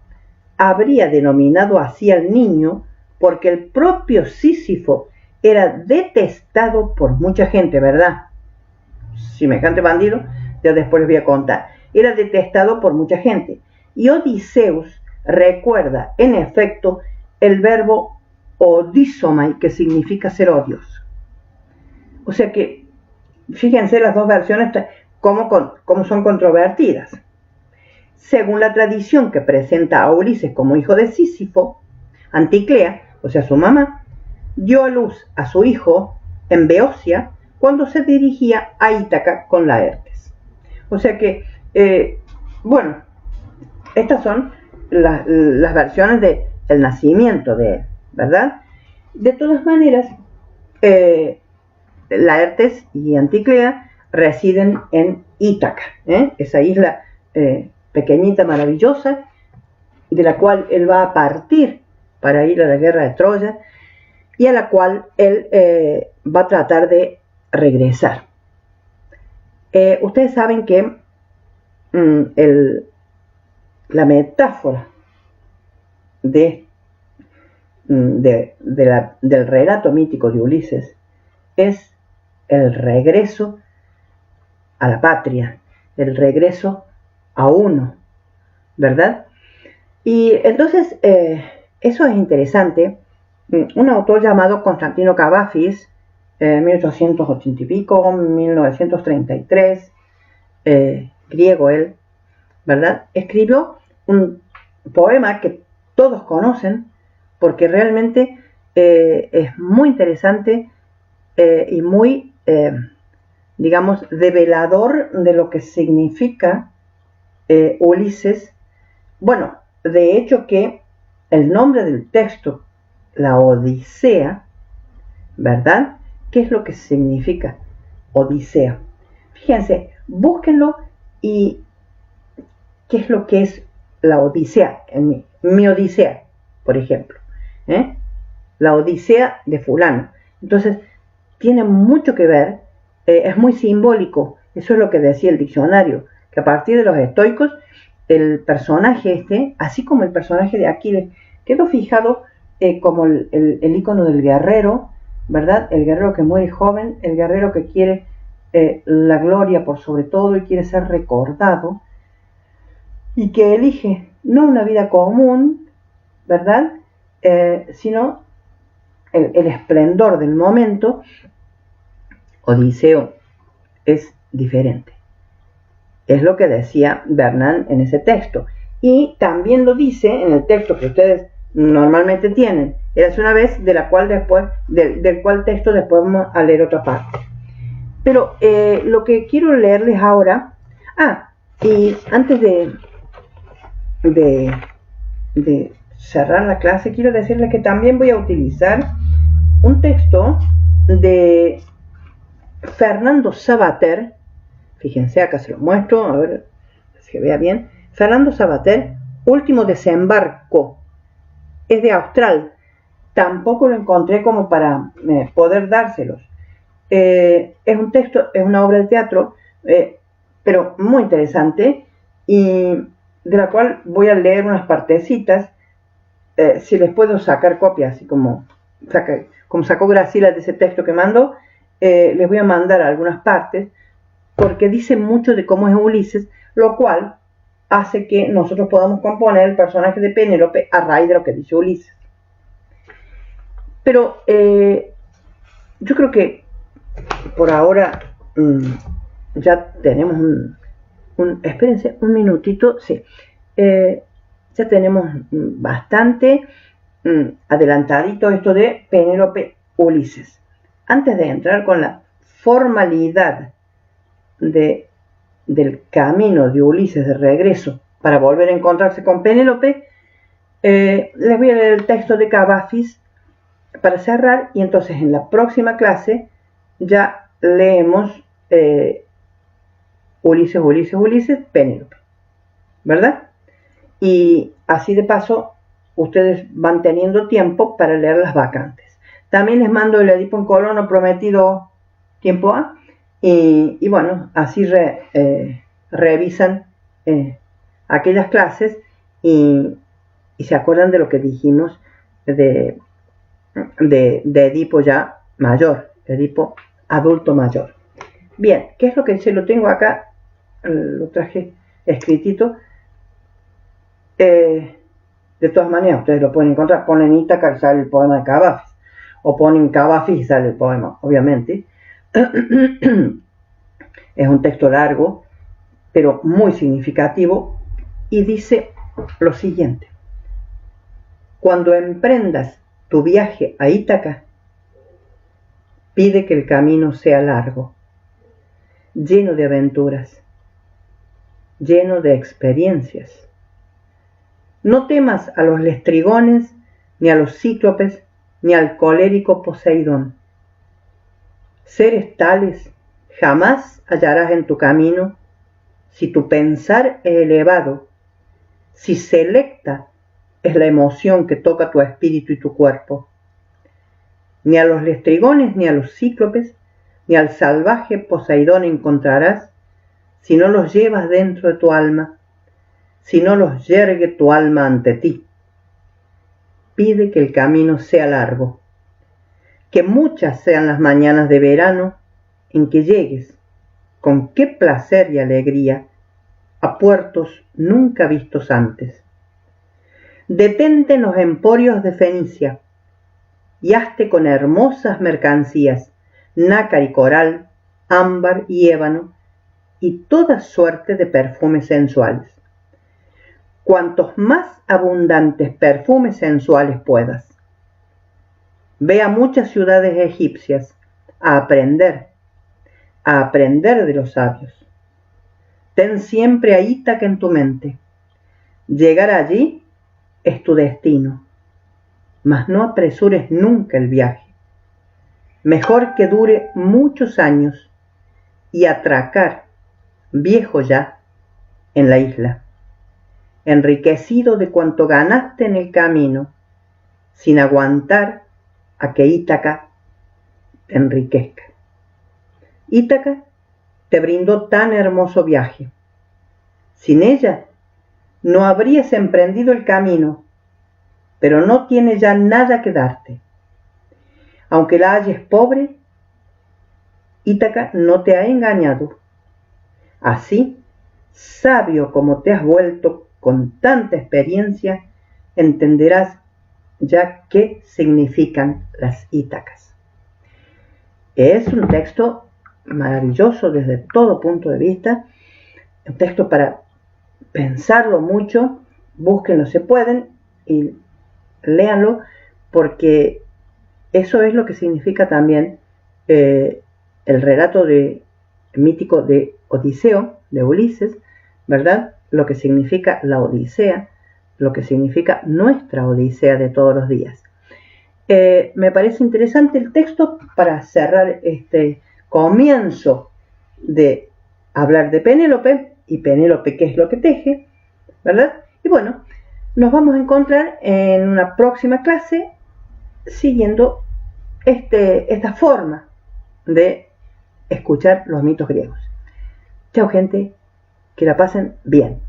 [SPEAKER 1] habría denominado así al niño porque el propio Sísifo era detestado por mucha gente, ¿verdad? Semejante bandido, yo después les voy a contar. Era detestado por mucha gente. Y Odiseus recuerda, en efecto, el verbo odisomai, que significa ser odioso. O sea que fíjense las dos versiones cómo son controvertidas. Según la tradición que presenta a Ulises como hijo de Sísifo, Anticlea, o sea su mamá, dio a luz a su hijo en Beocia cuando se dirigía a Ítaca con Laertes. O sea que, bueno, estas son las versiones del nacimiento de él, ¿verdad? De todas maneras, Laertes y Anticlea residen en Ítaca, esa isla pequeñita, maravillosa, de la cual él va a partir para ir a la guerra de Troya y a la cual él va a tratar de regresar. Ustedes saben que la metáfora del relato mítico de Ulises es el regreso a la patria, el regreso a uno, ¿verdad? Y entonces eso es interesante. Un autor llamado Constantino Cavafis, 1880 y pico, 1933, griego él, ¿verdad? Escribió un poema que todos conocen porque realmente es muy interesante y muy, digamos, develador de lo que significa Ulises. Bueno, de hecho que el nombre del texto, la Odisea, ¿verdad? ¿Qué es lo que significa Odisea? Fíjense, búsquenlo y qué es lo que es la Odisea, mi Odisea, por ejemplo, la Odisea de fulano. Entonces, tiene mucho que ver, es muy simbólico, eso es lo que decía el diccionario, que a partir de los estoicos, el personaje así como el personaje de Aquiles, quedó fijado como el ícono del guerrero, ¿verdad? El guerrero que muere joven, el guerrero que quiere la gloria por sobre todo y quiere ser recordado, y que elige no una vida común, ¿verdad? Sino el esplendor del momento. Odiseo es diferente. Es lo que decía Bernan en ese texto. Y también lo dice en el texto que ustedes normalmente tienen. Érase una vez, de la cual después, del cual texto después vamos a leer otra parte. Pero lo que quiero leerles ahora. Y antes de cerrar la clase, quiero decirles que también voy a utilizar un texto de Fernando Savater. Fíjense, acá se lo muestro, a ver si se vea bien. Fernando Savater, Último desembarco. Es de Austral. Tampoco lo encontré como para poder dárselos. Es un texto, es una obra de teatro, pero muy interesante, y de la cual voy a leer unas partecitas. Si les puedo sacar copias, así como sacó Graciela de ese texto que mando, les voy a mandar algunas partes, porque dice mucho de cómo es Ulises, lo cual hace que nosotros podamos componer el personaje de Penélope a raíz de lo que dice Ulises. Pero yo creo que por ahora ya tenemos espérense un minutito, sí, ya tenemos bastante adelantadito esto de Penélope Ulises. Antes de entrar con la formalidad del camino de Ulises de regreso para volver a encontrarse con Penélope, les voy a leer el texto de Cavafis para cerrar, y entonces en la próxima clase ya leemos Ulises, Penélope, ¿verdad? Y así de paso ustedes van teniendo tiempo para leer las vacantes. También les mando el Edipo en Colono prometido tiempo A, y bueno, así revisan aquellas clases y se acuerdan de lo que dijimos de Edipo ya mayor, Edipo adulto mayor. Bien, ¿qué es lo que se lo tengo acá? Lo traje escritito. De todas maneras, ustedes lo pueden encontrar. Ponen Ítaca y sale el poema de Cavafis, o ponen Cavafis y sale el poema, obviamente. Es un texto largo, pero muy significativo, y dice lo siguiente: cuando emprendas tu viaje a Ítaca, pide que el camino sea largo, lleno de aventuras, lleno de experiencias. No temas a los lestrigones, ni a los cíclopes, ni al colérico Poseidón. Seres tales jamás hallarás en tu camino si tu pensar es elevado, si selecta es la emoción que toca tu espíritu y tu cuerpo. Ni a los lestrigones, ni a los cíclopes, ni al salvaje Poseidón encontrarás si no los llevas dentro de tu alma, si no los yergue tu alma ante ti. Pide que el camino sea largo, que muchas sean las mañanas de verano en que llegues, con qué placer y alegría, a puertos nunca vistos antes. Detente en los emporios de Fenicia y hazte con hermosas mercancías, nácar y coral, ámbar y ébano, y toda suerte de perfumes sensuales. Cuantos más abundantes perfumes sensuales puedas. Ve a muchas ciudades egipcias a aprender de los sabios. Ten siempre a Ítaca en tu mente. Llegar allí es tu destino, mas no apresures nunca el viaje. Mejor que dure muchos años y atracar, viejo ya, en la isla, enriquecido de cuanto ganaste en el camino, sin aguantar a que Ítaca te enriquezca. Ítaca te brindó tan hermoso viaje. Sin ella no habrías emprendido el camino, pero no tiene ya nada que darte. Aunque la halles pobre, Ítaca no te ha engañado. Así, sabio como te has vuelto con tanta experiencia, entenderás ya qué significan las Ítacas. Es un texto maravilloso desde todo punto de vista, un texto para pensarlo mucho. Búsquenlo si pueden y léanlo, porque eso es lo que significa también el relato mítico de Odiseo, de Ulises, ¿verdad? Lo que significa la Odisea, lo que significa nuestra Odisea de todos los días. Me parece interesante el texto para cerrar este comienzo de hablar de Penélope, y Penélope qué es lo que teje, ¿verdad? Y bueno, nos vamos a encontrar en una próxima clase siguiendo esta forma de escuchar los mitos griegos. Chao gente, que la pasen bien.